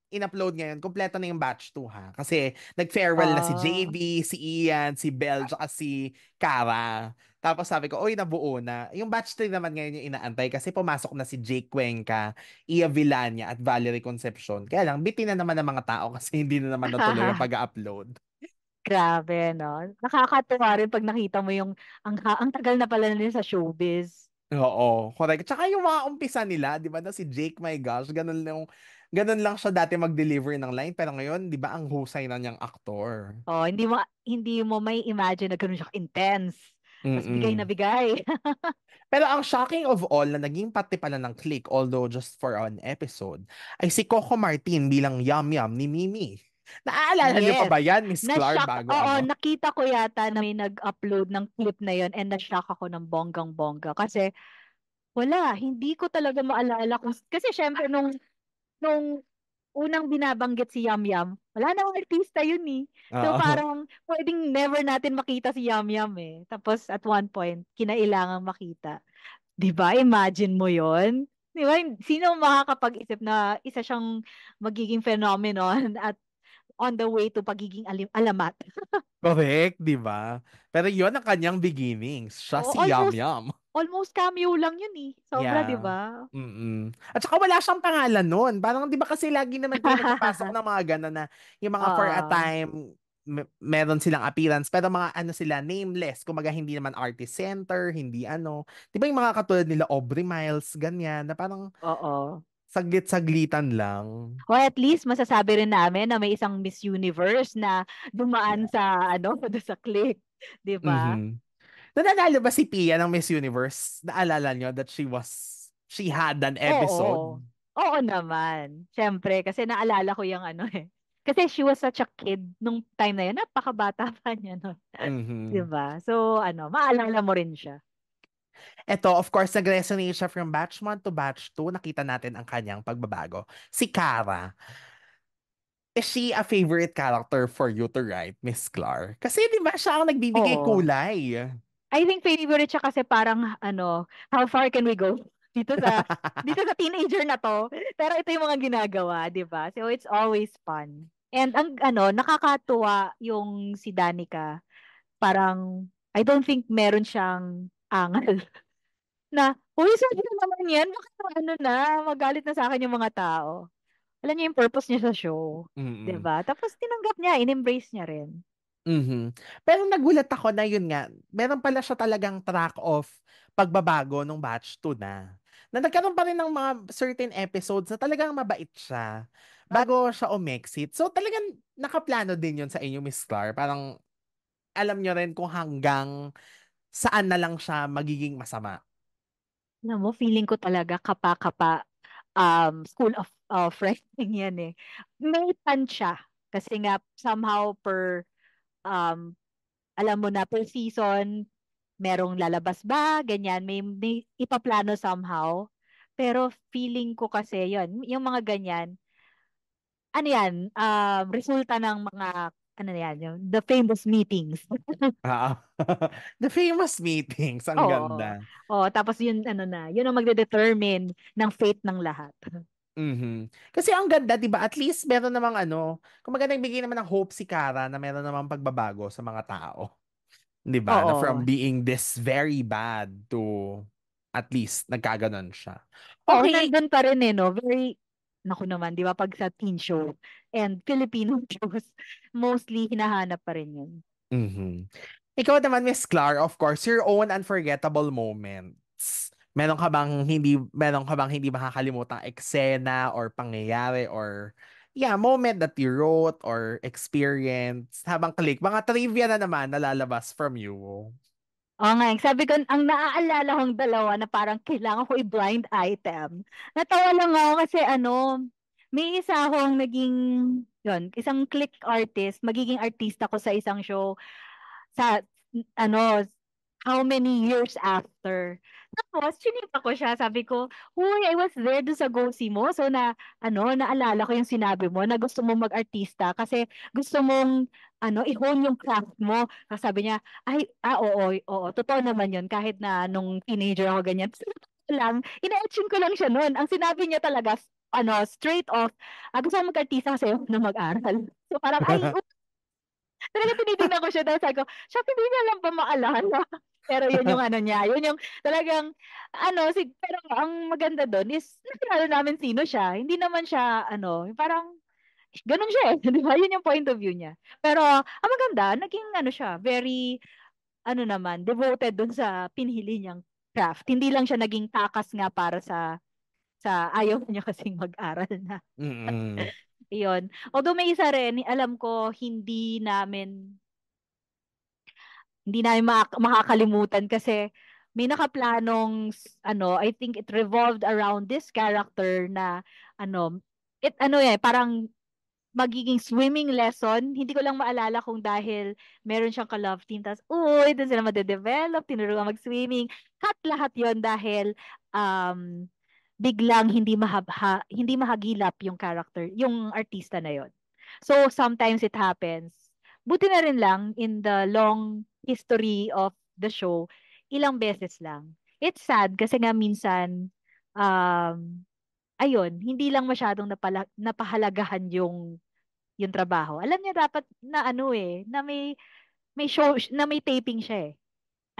in-upload ngayon, kumpleto na yung batch 2 ha. Kasi nag-farewell na si Oo. JV, si Ian, si Belle, tsaka si Cara. Tapos sabi ko, oy, nabuo na. Yung batch 3 naman ngayon yung inaantay kasi pumasok na si Jake Cuenca, Ia Villania, at Valerie Concepcion. Kaya lang, bitin na naman ng mga tao kasi hindi na naman natuloy ang pag-upload. Grabe, no? Nakakatuwa rin pag nakita mo yung, ang tagal na pala nila sa showbiz. Oo, correct. Tsaka yung mga umpisa nila, 'di ba, na si Jake, my gosh, ganun lang siya dati mag-deliver ng line, pero ngayon, 'di ba, ang husay na niyang aktor. Oh, hindi mo may imagine na gano'n siya intense. Tas bigay na Mm. bigay. Pero ang shocking of all na naging parte pala ng click, although just for an episode, ay si Coco Martin bilang Yum Yum ni Mimi. Naaalala niyo pa Yes. ba yan, Miss Clar, Na-shock, bago oo, ano? nakita ko yata na may nag-upload ng clip na yon and na-shock ako ng bonggang-bongga kasi wala, hindi ko talaga maalala kasi syempre nung unang binabanggit si Yam Yam, wala namang artista yun eh. So Oo. parang pwedeng never natin makita si Yam Yam eh. Tapos at one point, kinailangang makita. 'Di ba? Imagine mo 'yon. 'Di ba? Sino ang makakapag-isip na isa siyang magiging phenomenon at on the way to pagiging alamat. Correct, 'di ba? Pero yon ang kanyang beginnings. Siya Oo, si Yum Yum. almost cameo lang 'yun eh. Sobra, 'di Yeah. ba? Mm. At saka wala siyang pangalan nun. Parang 'di ba kasi lagi naman kayo nagpapasok ng mga gano'n na yung mga for a Oo. time meron silang appearance pero mga ano sila nameless. Kumbaga hindi naman artist center, hindi ano. 'Di ba yung mga katulad nila Aubrey Miles ganyan na parang Oo. saglit-saglitan lang. O at least masasabi rin namin na may isang Miss Universe na dumaan Yeah. sa doon sa click, 'di ba? Mhm. Nanalo ba si Pia ng Miss Universe? Naalala nyo that she had an episode? Oo. Oo naman. Siyempre, kasi naalala ko yung eh. Kasi she was such a kid nung time na yun. Napakabata pa niya nun. Mhm. 'Di ba? So, maalala mo rin siya. Eto, of course, nag-resonate siya from batch 1 to batch 2. Nakita natin ang kanyang pagbabago. Si Kara, is she a favorite character for you to write, Miss Clar? Kasi di ba siya ang nagbibigay Oo. kulay? I think favorite siya kasi parang how far can we go? Dito sa dito sa teenager na 'to. Pero ito yung mga ginagawa, 'di ba? So it's always fun. And ang nakakatuwa yung si Danica, parang I don't think meron siyang angal na, "Uy, sabi ko naman 'yan, bakit na magalit na sa akin yung mga tao." Alam niya yung purpose niya sa show, 'di Mm. ba? Tapos tinanggap niya, in-embrace niya rin. Mhm. Pero nagulat ako na yun nga, meron pala siya talagang track of pagbabago nung batch 2 na. Na nagkaroon pa rin ng mga certain episodes na talagang mabait siya bago siya umexit. So talagang nakaplano din yun sa inyo, Miss Clar. Parang alam nyo rin kung hanggang saan na lang siya magiging masama. Alam mo, feeling ko talaga kapa-kapa, school of writing yan eh. May tansya. Kasi nga, somehow um, alam mo na, per season, merong lalabas ba, ganyan, may ipaplano somehow. Pero feeling ko kasi yon yung mga ganyan, ano yan, resulta ng mga ano yan, yung the famous meetings. Ah, the famous meetings. Ang Oo. ganda. Oo, tapos yun ano na, yun ang magde-determine ng fate ng lahat. Mhm. Kasi ang ganda, 'di ba? At least meron namang kumbaga nagbigay naman ng hope si Kara na meron namang pagbabago sa mga tao. 'Di ba? Na Oo. from being this very bad to at least nagkaganon siya. Oo, Okay. nandun pa rin eh, no? Very, naku naman, di ba, pag sa teen show and Filipino shows, mostly hinahanap pa rin yun. Mhm. Ikaw naman, Miss Clar, of course, your own unforgettable moments. Meron ka bang hindi makakalimutang eksena or pangyayari or yeah, moment that you wrote or experienced habang click? Mga trivia na naman na lalabas from you. Oo nga, sabi ko, ang naaalala kong dalawa na parang kailangan ko i-blind item. Natawa lang ako kasi may isa akong naging, yun, isang click artist, magiging artista ko sa isang show sa ano, how many years after. Tapos, chinita ko siya. Sabi ko, Uy, I was there doon sa Go See mo. So, naalala ko yung sinabi mo na gusto mo mag-artista kasi gusto mong, i-hone yung craft mo. Tapos sabi niya, oo, oo, totoo naman yun. Kahit na nung teenager ako ganyan. Lang, ina-etching ko lang siya noon. Ang sinabi niya talaga, straight off, gusto mo mag-artista kasi ayaw na mag-aral. So parang, talaga tinitingnan ko siya daw sabi ko, siya hindi niya lang ba maalala? Pero yun yung ano niya, yun yung talagang pero ang maganda doon is nakilala namin sino siya. Hindi naman siya parang ganun siya eh, di ba? Yun yung point of view niya. Pero ang maganda, naging siya, very naman, devoted doon sa pinili niyang craft. Hindi lang siya naging takas nga para sa ayaw niya kasing mag-aral na. Mm-mm. Iyon. Although may isa rin, alam ko hindi namin makakalimutan kasi may nakaplanong I think it revolved around this character na ano parang magiging swimming lesson. Hindi ko lang maalala kung dahil meron siyang ka-love team tapos doon sila madedevelop, tinuruan mag-swimming. Cut lahat yon dahil um biglang hindi mahagilap yung character, yung artista na yon. So sometimes it happens. Buti na rin lang in the long history of the show, ilang beses lang. It's sad kasi nga minsan um ayun, hindi lang masyadong napahalagahan yung trabaho. Alam niya dapat na na may show na may taping siya eh.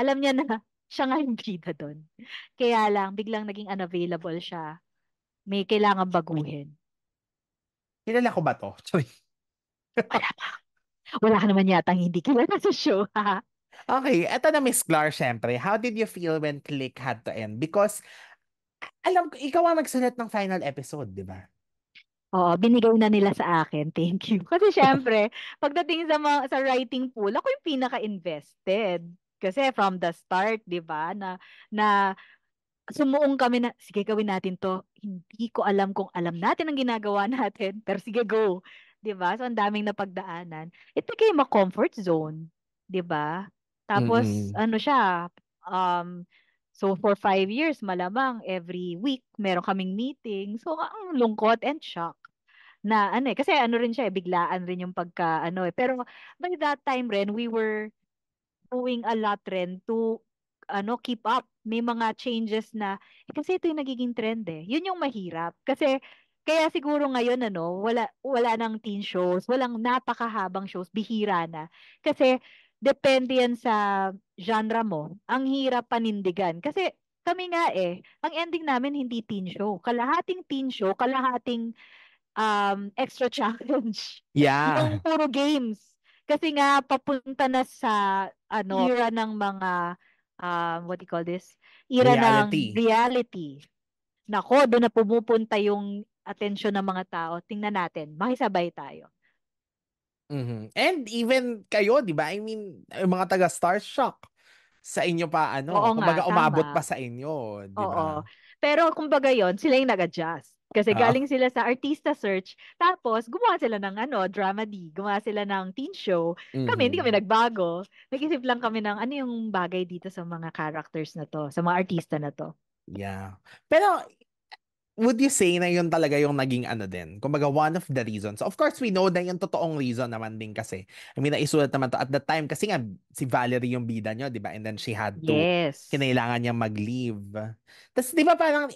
Alam niya na siya nga yung bida doon. Kaya lang biglang naging unavailable siya. May kailangan baguhin. Kilala ko ba to? Sorry. Wala pa. Wala ka naman yatang hindi kilala sa show, ha? Okay, eto na Miss Clar, syempre. How did you feel when Click had to end? Because alam ko, ikaw ang nagsulat ng final episode, di ba? Oo, binigay na nila sa akin. Thank you. Kasi syempre, pagdating sa writing pool, ako yung pinaka-invested. Kasi from the start, 'di ba, na sumuong kami na, sige gawin natin to. Hindi ko alam kung alam natin ang ginagawa natin, pero sige go. 'Di ba? So ang daming napagdaanan. It became a comfort zone, 'di ba? Tapos Mm-mm. siya, um, so for 5 years, malamang every week meron kaming meeting. So ang lungkot and shock na kasi rin siya, biglaan rin yung pagka Pero by that time rin, we were doing a lot rin to keep up. May mga changes na kasi ito yung nagiging trend eh. Yun yung mahirap. Kasi kaya siguro ngayon wala nang teen shows, walang napakahabang shows, bihira na. Kasi depende yan sa genre mo. Ang hirap panindigan. Kasi kami nga ang ending namin hindi teen show. Kalahating teen show, kalahating extra challenge. Yung Yeah, puro games. Kasi nga papunta na sa era ng mga what do you call this? Era ng reality. reality. Nako, doon na pumupunta yung atensyon ng mga tao. Tingnan natin, makisabay tayo. Mhm. And even kayo, di ba? I mean, yung mga taga Starshock, sa inyo pa Oo nga, kumbaga umabot pa tama. sa inyo, di Oo. ba? Pero kumbaga yon sila yung nag-adjust. Kasi Ah, galing sila sa artista search, tapos gumawa sila ng drama gumawa sila ng teen show. Kami, hindi kami mhm. nagbago. Nag-isip lang kami ng ano yung bagay dito sa mga characters na to, sa mga artista na to. Yeah. Pero would you say na yun talaga yung naging ano din? Kumbaga, one of the reasons. Of course, we know na yung totoong reason naman din kasi. I mean, naisulat naman to at the time kasi nga, si Valerie yung bida nyo, di ba? And then she had to, Yes. kinailangan niya mag-leave. Tapos, di ba parang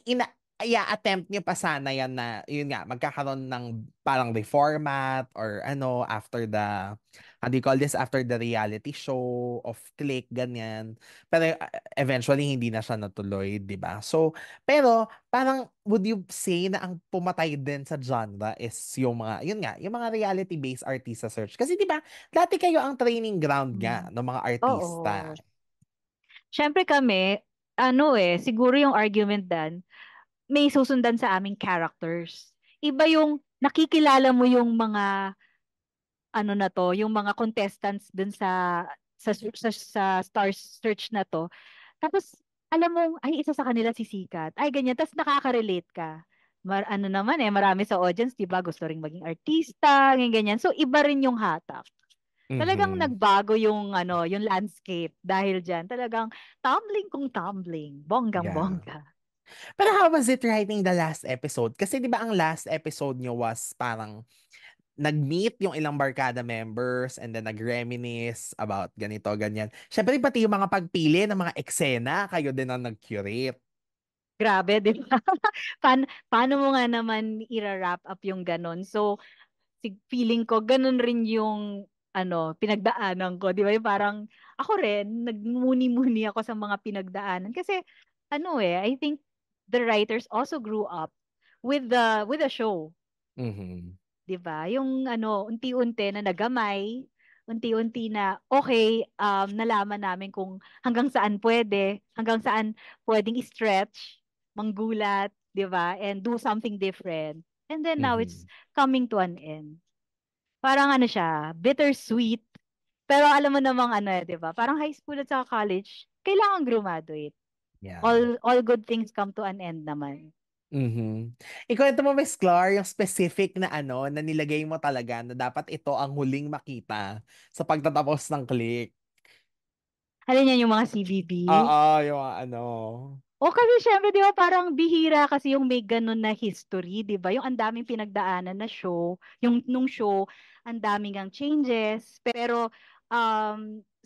attempt niyo pa sana yan na, yun nga, magkakaroon ng parang reformat or ano, after the, how do you call this? After the reality show of Click, ganyan. Pero eventually, hindi na siya natuloy, di ba? So, pero, parang, would you say na ang pumatay din sa genre is yung mga, yun nga, yung mga reality-based artista search? Kasi di ba, dati kayo ang training ground nga Mm. ng mga artista. Oo. Siyempre kami, ano siguro yung argument dan, may susundan sa aming characters. Iba yung nakikilala mo yung mga ano na to, yung mga contestants dun sa Star Search na to. Tapos alam mo, ay isa sa kanila si Sikat. Ay ganyan, tapos nakaka-relate ka. Ano naman marami sa audience, 'di ba, gusto ring maging artista, ganyan ganyan. So iba rin yung hatak. Talagang Mhm. nagbago yung ano, yung landscape dahil diyan. Talagang tumbling kung tumbling, Yeah. bonggang-bongga. Pero how was it writing the last episode? Kasi di ba ang last episode nyo was parang nag-meet yung ilang barkada members and then nag-reminisce about ganito, ganyan. Syempre, pati yung mga pagpili ng mga eksena, kayo din ang nag-curate. Grabe, 'di ba? Paano mo nga naman ira-wrap up yung ganun? So, feeling ko ganun rin yung ano, pinagdaanan ko, 'di ba? Yung parang ako rin nagmuni-muni ako sa mga pinagdaanan kasi ano I think the writers also grew up with the show, Mhm. 'di ba? Yung ano, unti-unti na nagamay, unti-unti na okay, nalaman namin kung hanggang saan pwedeng i-stretch, manggulat, 'di ba? And do something different. And then now it's Mhm. coming to an end. Parang ano siya, bittersweet. Pero alam mo namang ano 'di ba? Parang high school at saka college, kailangan graduate. Yeah. All good things come to an end naman. Mhm. Ikwento mo, Miss Clar, yung specific na ano, na nilagay mo talaga na dapat ito ang huling makita sa pagtatapos ng click. Alam niyo yung mga CVB? Oo, yung mga ano. O kasi syempre 'di ba parang bihira kasi yung may ganun na history, 'di ba? Yung ang daming pinagdaanan na show, yung nung show, ang daming ang changes, pero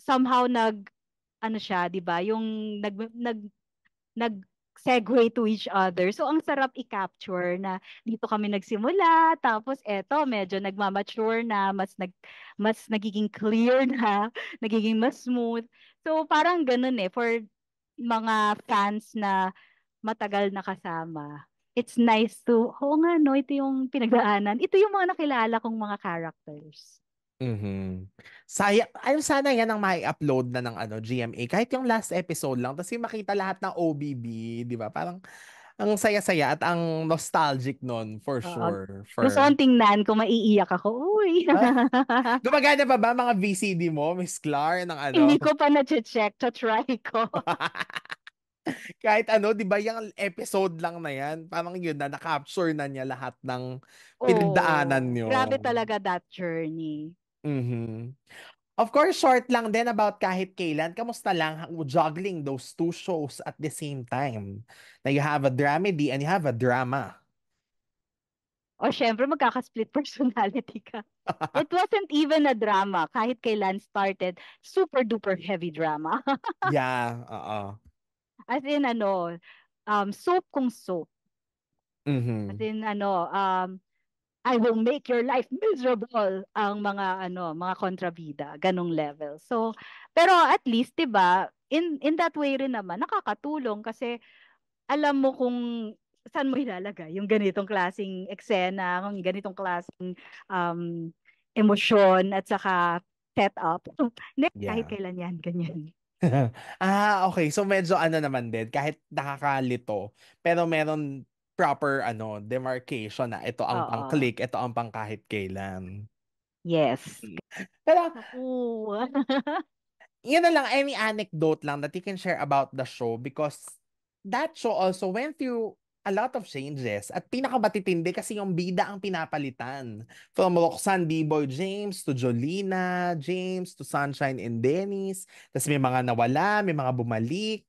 somehow ano siya, 'di ba? Yung nag-segue to each other. So, ang sarap i-capture na dito kami nagsimula, tapos eto, medyo nagmamature na, mas nagiging clear na, nagiging mas smooth. So, parang ganun for mga fans na matagal na kasama. It's nice to, oo nga no, ito yung pinagdaanan. Ito yung mga nakilala kong mga characters. Mhm. Ayun sana yan ang mai-upload na ng ano, GMA. Kahit yung last episode lang. Tapos yung makita lahat ng OBB, di ba? Parang ang saya-saya at ang nostalgic nun, for Oo. sure. Gusto kong tingnan kung maiiyak ako. Uy! Ah, gumagana pa ba mga VCD mo, Miss Clar, ng ano? Hindi ko pa na-check, to-try ko. Kahit ano, di ba yung episode lang na yan, parang yun na, na-capture na niya lahat ng pinagdaanan Oh, nyo. grabe talaga that journey. Mhm. Of course, short lang din about kahit kailan. Kamusta lang juggling those two shows at the same time? Na you have a dramedy and you have a drama. O syempre, magkaka-split personality ka. It wasn't even a drama. Kahit kailan started, super duper heavy drama. Yeah, oo. As in ano, soap kung soap. As Mhm. in ano, I will make your life miserable ang mga ano, mga kontrabida, ganong level. So, pero at least 'di ba, in that way rin naman nakakatulong kasi alam mo kung saan mo ilalagay yung ganitong klaseng eksena, yung ganitong klaseng um, emosyon at saka setup. Hindi, kahit Yeah. kailan yan, ganyan. Okay. So medyo ano naman din, kahit nakakalito, pero meron proper ano, demarcation na ito ang Oo. pang-click, ito ang pang kahit kailan. Yes. Pero Naku. yun na lang, any anecdote lang that you can share about the show because that show also went through a lot of changes. At pinakamatitindi kasi yung bida ang pinapalitan. From Roxanne B-Boy James to Jolina James to Sunshine and Dennis. Tapos may mga nawala, may mga bumalik.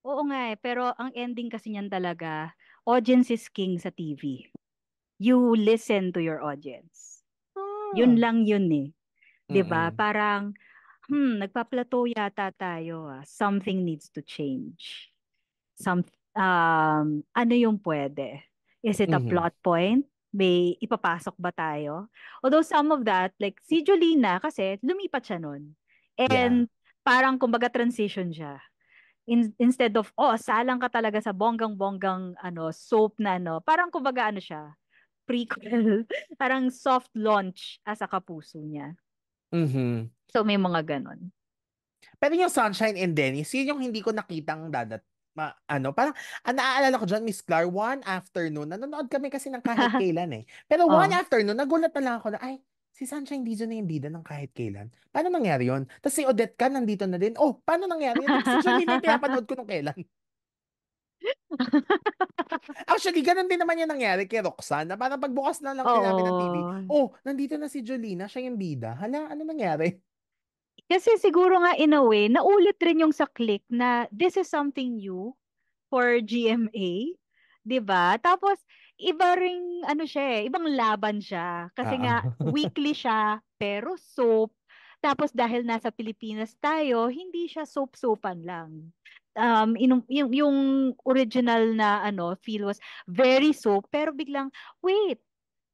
Oo nga pero ang ending kasi niyan talaga, audience is king sa TV. You listen to your audience. Yun Ah. lang yun eh. 'Di ba? Mm. Parang, nagpa-plateau yata tayo ah. Something needs to change. Some, ano yung pwede? Is it a Mhm. plot point? May ipapasok ba tayo? Although some of that, like si Jolina, kasi lumipat siya nun. Yeah. And parang kumbaga transition siya. Instead of, salang ka talaga sa bonggang-bonggang ano, soap na ano, parang kumbaga ano siya, prequel. Parang soft launch as a kapuso niya. Mhm. So may mga ganon. Pero yung Sunshine and Dennis, yun yung hindi ko nakitang ano, parang, naaalala ko dyan, Miss Clar, one afternoon, nanonood kami kasi ng kahit kailan eh. Pero one Oh. afternoon, nagulat na lang ako na, ay, si Sunshine Dizon na yung bida ng kahit kailan. Paano nangyari yun? Tapos si Odette ka, nandito na din. Oh, paano nangyari yun? Di ba si Jolene yung pinapanood ko nung kailan? Actually, ganun din naman yung nangyari kay Roxanne, na parang pagbukas na lang din namin ng TV, Oo. oh, nandito na si Jolina, siya yung bida. Hala, ano nangyari? Kasi siguro nga in a way, naulit rin yung sa click na this is something new for GMA, 'di ba? Tapos iba ring ano siya ibang laban siya. Kasi nga Ah. weekly siya pero soap. Tapos dahil nasa Pilipinas tayo, hindi siya soap-soapan lang. Yung original na ano feel was very soap pero biglang wait,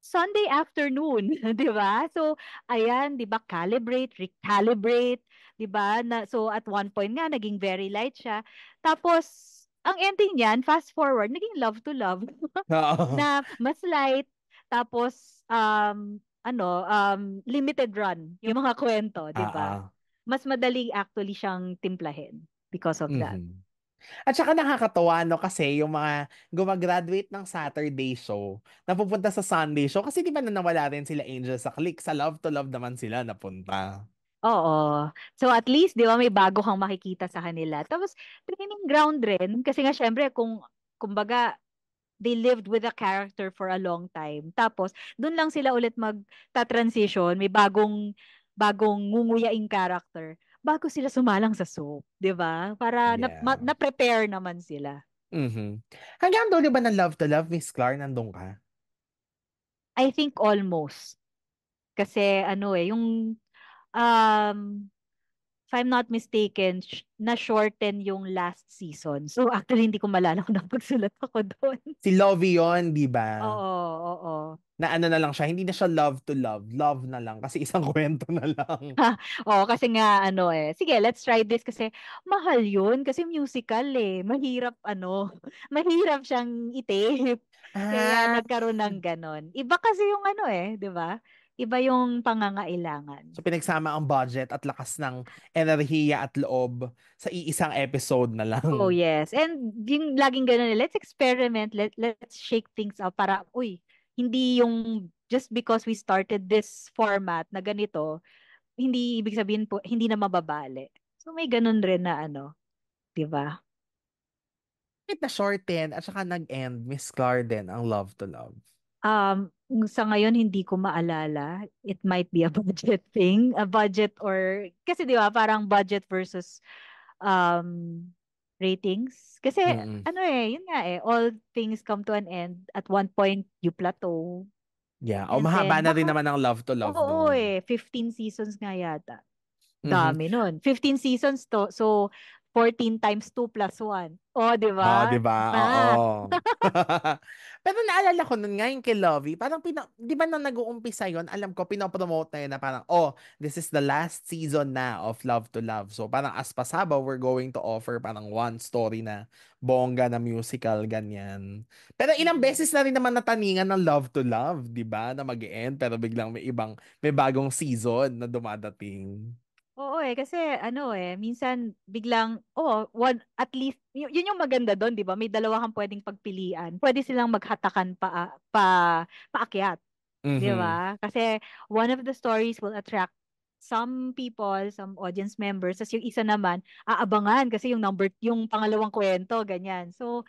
Sunday afternoon, 'di ba? So ayan, 'di ba, calibrate, recalibrate, 'di ba? So at one point nga naging very light siya. Tapos ang ending niyan, fast forward, naging love to love Oo. na mas light. Tapos limited run yung mga kwento, 'di ba? Ah. Mas madali actually siyang timplahin because of that. Mhm. At saka nakakatuwa, no, kasi yung mga gumagraduate ng Saturday show, napupunta sa Sunday show, kasi di ba na nawala rin sila Angel sa click, sa Love to Love naman sila napunta. Oo. So at least 'di ba may bago kang makikita sa kanila. Tapos training ground rin kasi nga syempre kung kumbaga they lived with a character for a long time. Tapos doon lang sila ulit magta-transition, may bagong bagong ngunguyaing character bago sila sumalang sa soap, 'di ba? Para Yeah. na-prepare naman sila. Mhm. Hanggang dulo ba ng Love to Love, Miss Clar, nandun ka? I think almost kasi ano yung um if I'm not mistaken, na-shorten yung last season. So actually, hindi ko malala kung napagsulat ako doon. Si Lovie yon, di ba? Oo, oo. Na ano na lang siya, hindi na siya love to love, love na lang kasi isang kwento na lang. Oo, kasi nga ano sige, let's try this kasi mahal yun kasi musical Mahirap mahirap siyang i-tape. Kaya Ah, nagkaroon ng ganon. Iba kasi yung 'di ba? Iba yung so pangangailangan. pinagsama ang budget at lakas ng enerhiya at loob sa iisang episode na Oh, lang. yes. And yung laging ganun, let's experiment, let's shake things up para, uy, hindi yung just because we started this format na ganito, hindi ibig sabihin po, hindi na mababali. So may ganun rin na 'di ba? Bakit na shorten at saka nag-end, Miss Clarden, ang Love to Love? Sa ngayon hindi ko maalala. It might be a budget thing, a budget or kasi 'di ba, parang budget versus um ratings. Kasi Mm. yun nga all things come to an end. At one point you plateau. Yeah. O And mahaba then, na rin baka, naman ang Love to Love oo 'doon. 15 seasons nga yata. Mhm. Dami nun. 15 seasons to. So, 14 times 2 plus 1. Oh, di Oh, 'di ba? ba? Oo. Math. Pero naalala ko nun nga yung kay Lovey, parang 'di ba nang nag-uumpisa yon, alam ko pinopromote na yun na parang, oh, this is the last season na of Love to Love. So parang as pasaba, we're going to offer parang one story na bongga na musical, ganyan. Pero ilang Mm. beses na rin naman nataningan ng Love to Love, 'di ba? Na mag-end pero biglang may bagong season na dumadating. Oo kasi minsan biglang, at least, yun yung maganda doon, di ba? May dalawa kang pwedeng pagpilian. Pwede silang maghatakan paakyat, di Mhm. ba? Kasi one of the stories will attract some people, some audience members, tapos yung isa naman, aabangan kasi yung pangalawang kwento, ganyan. So,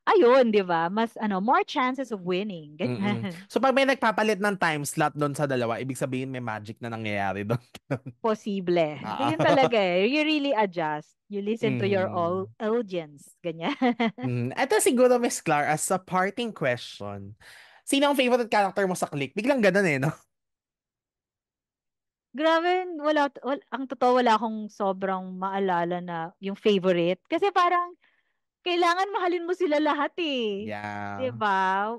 ayun, 'di ba? Mas more chances of winning, Mm. ganyan. So pag may nagpapalit ng time slot doon sa dalawa, ibig sabihin may magic na nangyayari doon. Posible. Yun Ah. talaga eh. You really adjust. You listen to your Mhm. audience, ganyan. Ito siguro, Miss Clar, as a parting question. Sino ang favorite character mo sa Click? Biglang ganun eh, no? Grabe, ang totoo wala akong sobrang maalala na yung favorite. Kasi parang kailangan mahalin mo sila lahat eh. Yeah. 'Di ba?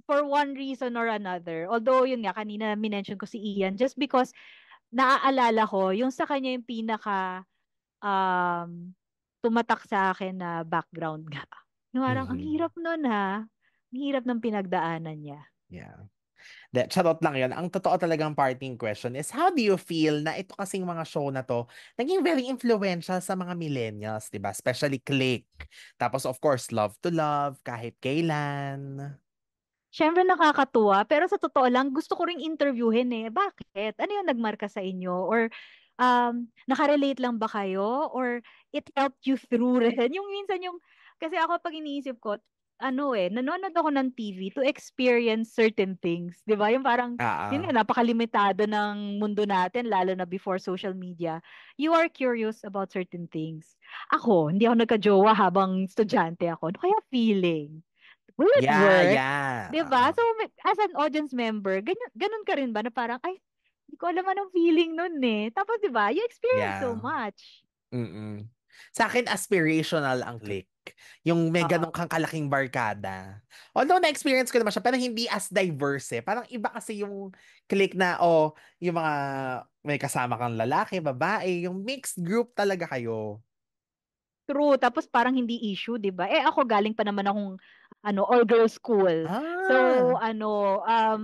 For one reason or another. Although yun nga kanina minention ko si Ian just because naaalala ko yung sa kanya yung pinaka um tumatak sa akin na background nga. Yung parang ang Mhm. hirap nun ha. Ang hirap ng pinagdaanan niya. Yeah. Charot lang yun. Ang totoo talagang parting question is, how do you feel na ito kasing mga show na to naging very influential sa mga millennials, di ba? Especially Click. Tapos, of course, Love to Love, kahit kailan. Siyempre nakakatuwa, pero sa totoo lang, gusto ko ring interviewin eh. Bakit? Ano yung nagmarka sa inyo? Or nakarelate lang ba kayo? Or it helped you through rin? Yung minsan yung, kasi ako pag iniisip ko, nanonood ako ng TV to experience certain things. Di ba? Yung parang, yun Ah, nga, napakalimitado ng mundo natin, lalo na before social media. You are curious about certain things. Ako, hindi ako nagka-jowa habang estudyante ako. Ano kaya feeling? Will it yeah, work? yeah. 'Di ba? So, as an audience member, ganun ka rin ba na parang, ay, hindi ko alam anong feeling nun eh. Tapos, 'di ba, you experience so Yeah. much. Mm. Sa akin, aspirational ang Click. Yung may Oo. ganun kang kalaking barkada. Although na-experience ko naman siya, pero hindi as diverse eh. Parang iba kasi yung Click na, yung mga may kasama kang lalaki, babae, yung mixed group talaga kayo. True. Tapos parang hindi issue, 'di ba? Eh ako galing pa naman akong all-girls school. So, Ah!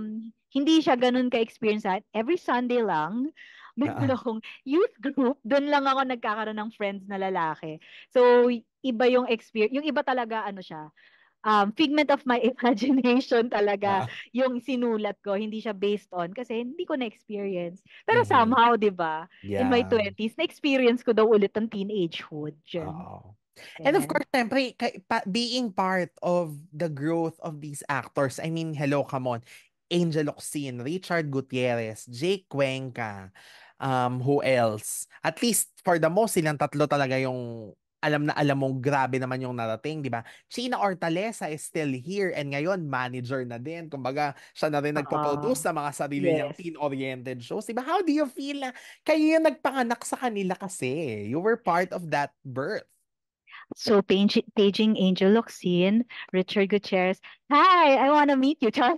hindi siya ganun ka-experience every Sunday lang. Meron Ah, akong youth group, doon lang ako nagkakaroon ng friends na lalaki. So, iba yung experience. Yung iba talaga siya, figment of my imagination talaga ah, yung sinulat ko. Hindi siya based on kasi hindi ko na-experience. Pero mhm. somehow, di ba, in my Yeah. 20s, na-experience ko daw ulit ang teenagehood dyan. Oo. And of Ganyan. course, siyempre, being part of the growth of these actors, I mean, hello, come on. Angel Locsin, Richard Gutierrez, Jake Cuenca, who else? At least for the most, silang tatlo talaga yung alam na alam mong grabe naman yung narating, di ba? China Hortaleza is still here and ngayon manager na din. Kumbaga, siya na rin nagpo-produce Oo. sa mga sarili niyang Yes. teen-oriented shows. Di ba? How do you feel na kayo yung nagpanganak sa kanila kasi? You were part of that birth. So, paging Angel Locsin, Richard Gutierrez, hi, I wanna meet you. Char.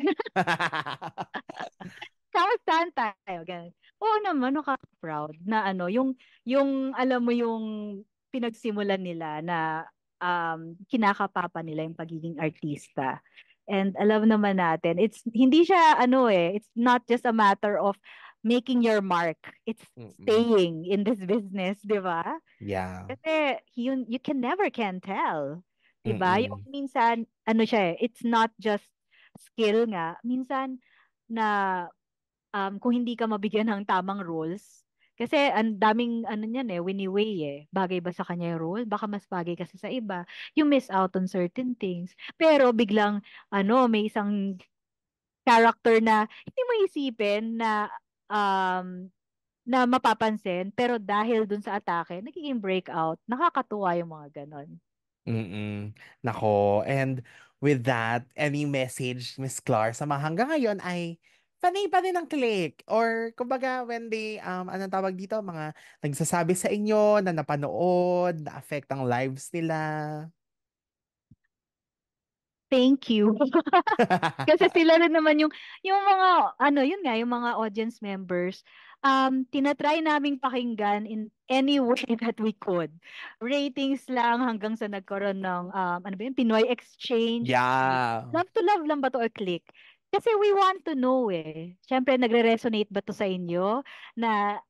Kamustahan tayo? Ganun. Oo naman, nakaka-proud na yung alam mo yung pinagsimulan nila na kinakapapa nila yung pagiging artista. And alam naman natin, hindi siya it's not just a matter of making your mark. It's Mm-mm. staying in this business, di ba? Yeah. Kasi you can tell. 'Di ba? Yung Mm-mm. minsan siya it's not just skill nga. Minsan na kung hindi ka mabigyan ng tamang roles, kasi ang daming niyan winiweigh Bagay ba sa kanya yung role? Baka mas bagay kasi sa iba. You miss out on certain things. Pero biglang may isang character na hindi mo isipin um, na mapapansin, pero dahil dun sa atake, nagiging breakout. Nakakatuwa yung mga ganon. Mm-mm. Nako. And with that, any message, Miss Clar, sa mga hanggang ngayon ay panay pa rin ang click. Or, kumbaga, when they, anong tawag dito, mga nagsasabi sa inyo na napanood, na-affect ang lives nila. Thank you. Kasi sila rin naman yung mga, yun nga, yung mga audience members, tinatry naming pakinggan in any way that we could. Ratings lang hanggang sa nagkaroon ng, ano ba yun, Pinoy Exchange. Yeah. Love to love lang ba to or click? Kasi we want to know Siyempre, nagre-resonate ba to sa inyo? Na,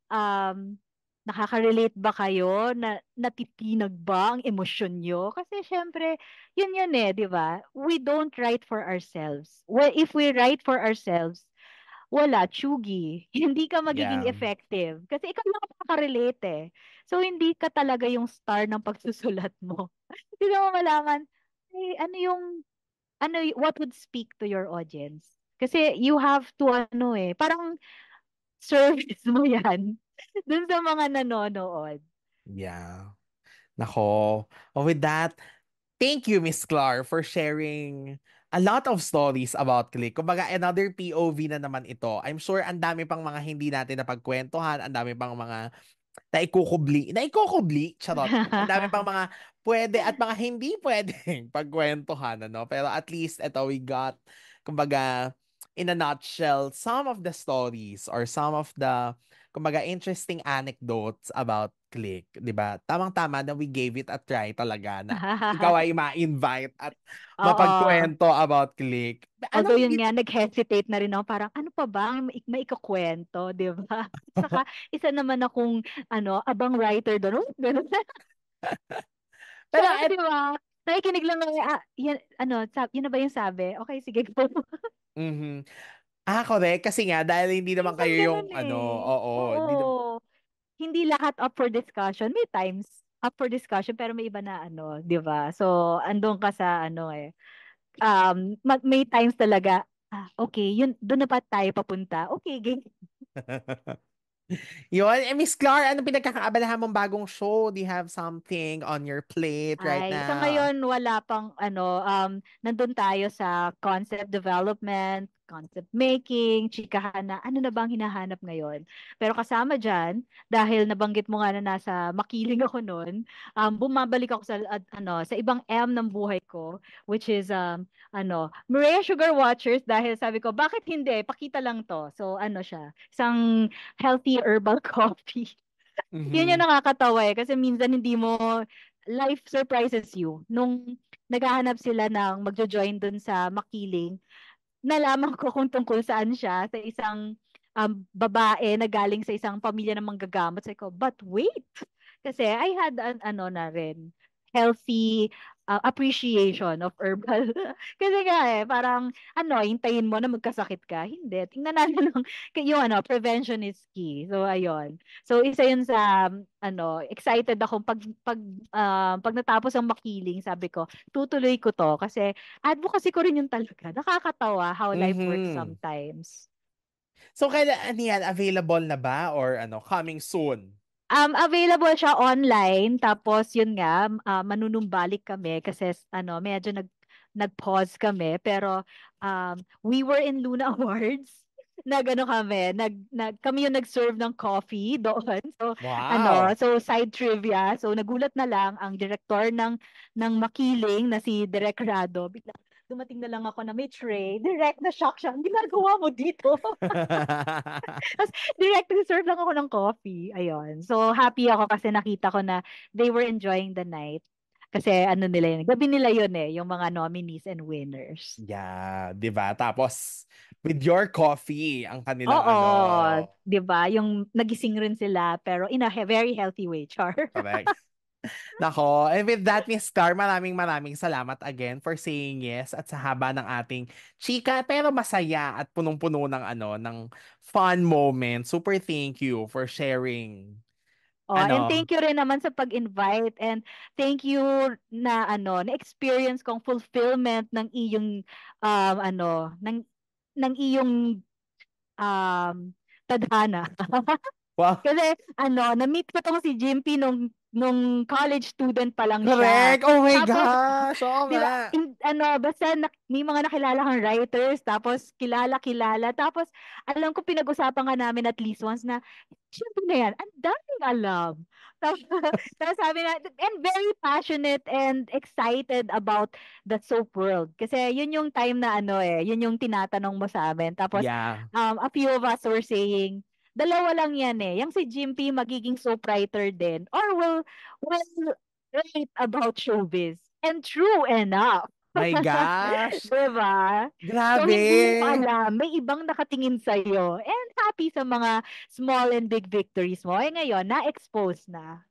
nakaka-relate ba kayo? Na natitinag ba ang emosyon nyo? Kasi siyempre, yun di ba? We don't write for ourselves. Well, if we write for ourselves, wala, tsugi. Hindi ka magiging Yeah. effective. Kasi ikaw lang makaka-relate So, hindi ka talaga yung star ng pagsusulat mo. Hindi mo malaman, ano yung what would speak to your audience? Kasi you have to ano eh, parang service mo yan dun sa mga nanonood. Yeah. Nako. With that, thank you, Miss Clar, for sharing a lot of stories about Click. Kumbaga, another POV na naman ito. I'm sure ang dami pang mga hindi natin napagkwentuhan, ang dami pang mga naikukubli, charot. Ang dami pang mga pwede at mga hindi pwedeng pagkwentuhan, ano? Pero at least, ito, we got, kumbaga, in a nutshell, some of the stories or some of the, kumbaga, interesting anecdotes about Click, di ba? Tamang-tama na we gave it a try talaga na ikaw ay ma-invite at Oo. mapagkwento about Click. Although Anong yun hindi... nga, nag-hesitate na rin ako, parang ano pa ba ang maikukwento, di ba? Saka isa naman akong abang writer doon. Oh, ganun. Pero, Tsaka, di ba? Nakikinig lang ako, yan, yun na ba yung sabi? Okay, sige, go. mhm. Correct. Kasi nga, dahil hindi naman Minsan kayo yung ganun ano, eh. oo, Oo. hindi naman. Hindi lahat up for discussion. May times up for discussion, pero may iba na di ba? So, andun ka sa may times talaga, okay, yun, doon na pa tayo papunta. Okay, game. Yun, Miss Clar, ano pinagkakaabalahan mong bagong show? Do you have something on your plate right Ay, sa now? ngayon wala pang nandun tayo sa concept development, concept making, chikahan na ano na bang hinahanap ngayon. Pero kasama diyan, dahil nabanggit mo nga na nasa makiling ako noon, bumabalik ako sa sa ibang M ng buhay ko, which is Maria Sugar Watchers, dahil sabi ko, bakit hindi? Pakita lang to. So siya, isang healthy herbal coffee. Yun yung Mhm. nakakatawa eh. Kasi minsan hindi mo, life surprises you. Nung naghahanap sila ng magjo-join dun sa Makiling, nalaman ko kung tungkol saan siya sa isang babae na galing sa isang pamilya ng manggagamot. Sabi ko, but wait! Kasi I had an ano na rin, healthy appreciation of herbal. Kasi nga parang hintayin mo na magkasakit ka. Hindi. Tingnan natin yung prevention is key. So, ayun. So, isa yun sa, excited ako pag natapos ang makiling, sabi ko, tutuloy ko to kasi advocacy ko rin yung talaga. Nakakatawa how life works Mhm. sometimes. So, kailan yan? Available na ba? Or ano, coming soon? Available siya online tapos yun nga manunumbalik kami kasi medyo nag-pause kami pero we were in Luna Awards. Kami yung nag-serve ng coffee doon. So Wow! side trivia. So nagulat na lang ang direktor ng Makiling na si Direk Rado. Bigla dumating na lang ako na may tray. Direct na shock siya. Ang ginagawa mo dito? Direct serve lang ako ng coffee. Ayun. So, happy ako kasi nakita ko na they were enjoying the night. Kasi nila yun, gabi nila yun yung mga nominees and winners. Yeah, 'di ba? Tapos with your coffee ang kanilang Oo, ano, 'di ba? Yung nagising rin sila pero in a very healthy way, Char. correct. Nako, and with that, Miss Car, maraming maraming salamat again for saying yes at sa haba ng ating chika pero masaya at punong-puno ng ng fun moment. Super thank you for sharing. Oh, and Ano, thank you rin naman sa pag-invite and thank you na na-experience kong fulfillment ng iyong ng iyong um tadhana. wow, Kasi na-meet ko tong si Jimpy nung college student pa lang siya. correct. Oh my Tapos, gosh, oo di ba, nga. basta may mga nakilala kang writers, tapos kilala-kilala. Tapos, alam ko pinag-usapan ka namin at least once na, Jimpy na yan, ang daming alam. Tapos, tapos sabi na, and very passionate and excited about the soap world. Kasi yun yung time na yun yung tinatanong mo sa amin. Tapos, Yeah. a few of us were saying, dalawa lang yan eh. Yung si Jimpy magiging soap writer din or will write about showbiz. And true enough. My gosh. Diba? So, hindi mo Grabe. alam, may ibang nakatingin sa'yo. And happy sa mga small and big victories mo. Eh ngayon, na-expose na.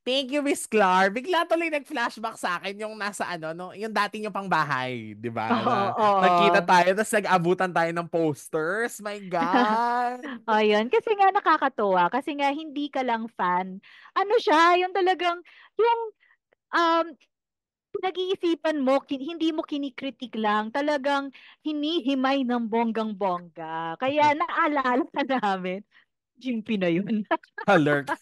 Thank you, Miss Clar. Bigla tuloy nag-flashback sa akin yung nasa no, yung dati yung pangbahay, 'di ba? Na Oo, nagkita oo. tayo tapos nag-abutan tayo ng posters. My God. Ayun, kasi nga nakakatuwa. Kasi nga hindi ka lang fan. Ano siya, yung talagang, yung um, pinag-iisipan mo, hindi mo kinikritik lang, talagang hinihimay ng bonggang-bongga. Kaya naalala ka namin, Jimpy na yun. Alert.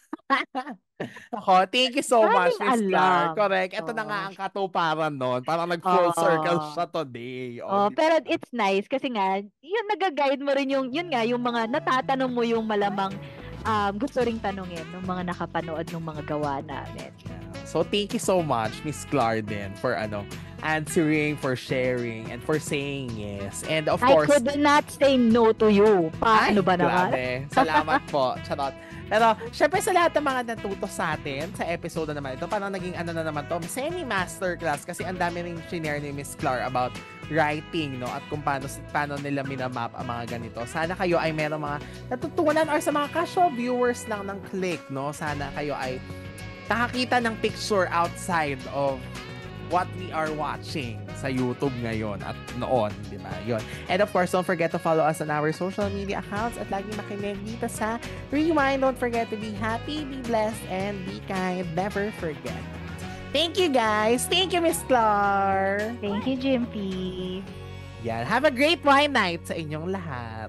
Ako, thank you so much, Daming Miss Clark. alam. Correct. Ito na nga Oh. ang katuparan nun. Parang nag-full circle Oh. siya today. O, Oh, di pero ba? it's nice kasi nga, yun nag-guide mo rin yung, yun nga, yung mga natatanong mo yung malamang gusto ring tanungin ng mga nakapanood ng mga gawa namin. So, thank you so much, Miss Clarden, for answering, for sharing, and for saying yes. And of course, I could not say no to you. Paano ba naman? grabe. Salamat po. Charot. Pero, syempre sa lahat ng mga natuto sa atin sa episode na naman ito, parang naging na naman to, semi-masterclass kasi ang dami rin shinare ni Miss Clar about writing, no? At kung paano nila minamap ang mga ganito. Sana kayo ay meron mga natutunan or sa mga casual viewers lang ng Click, no? Sana kayo ay nakakita ng picture outside of what we are watching sa YouTube ngayon at noon, di ba? Yun. And of course, don't forget to follow us on our social media accounts at lagi makinig dito sa Rewind. Don't forget to be happy, be blessed, and be kind. Never forget. Thank you, guys. Thank you, Miss Clar. Thank you, Jimpy. Yan. Have a great wine night sa inyong lahat.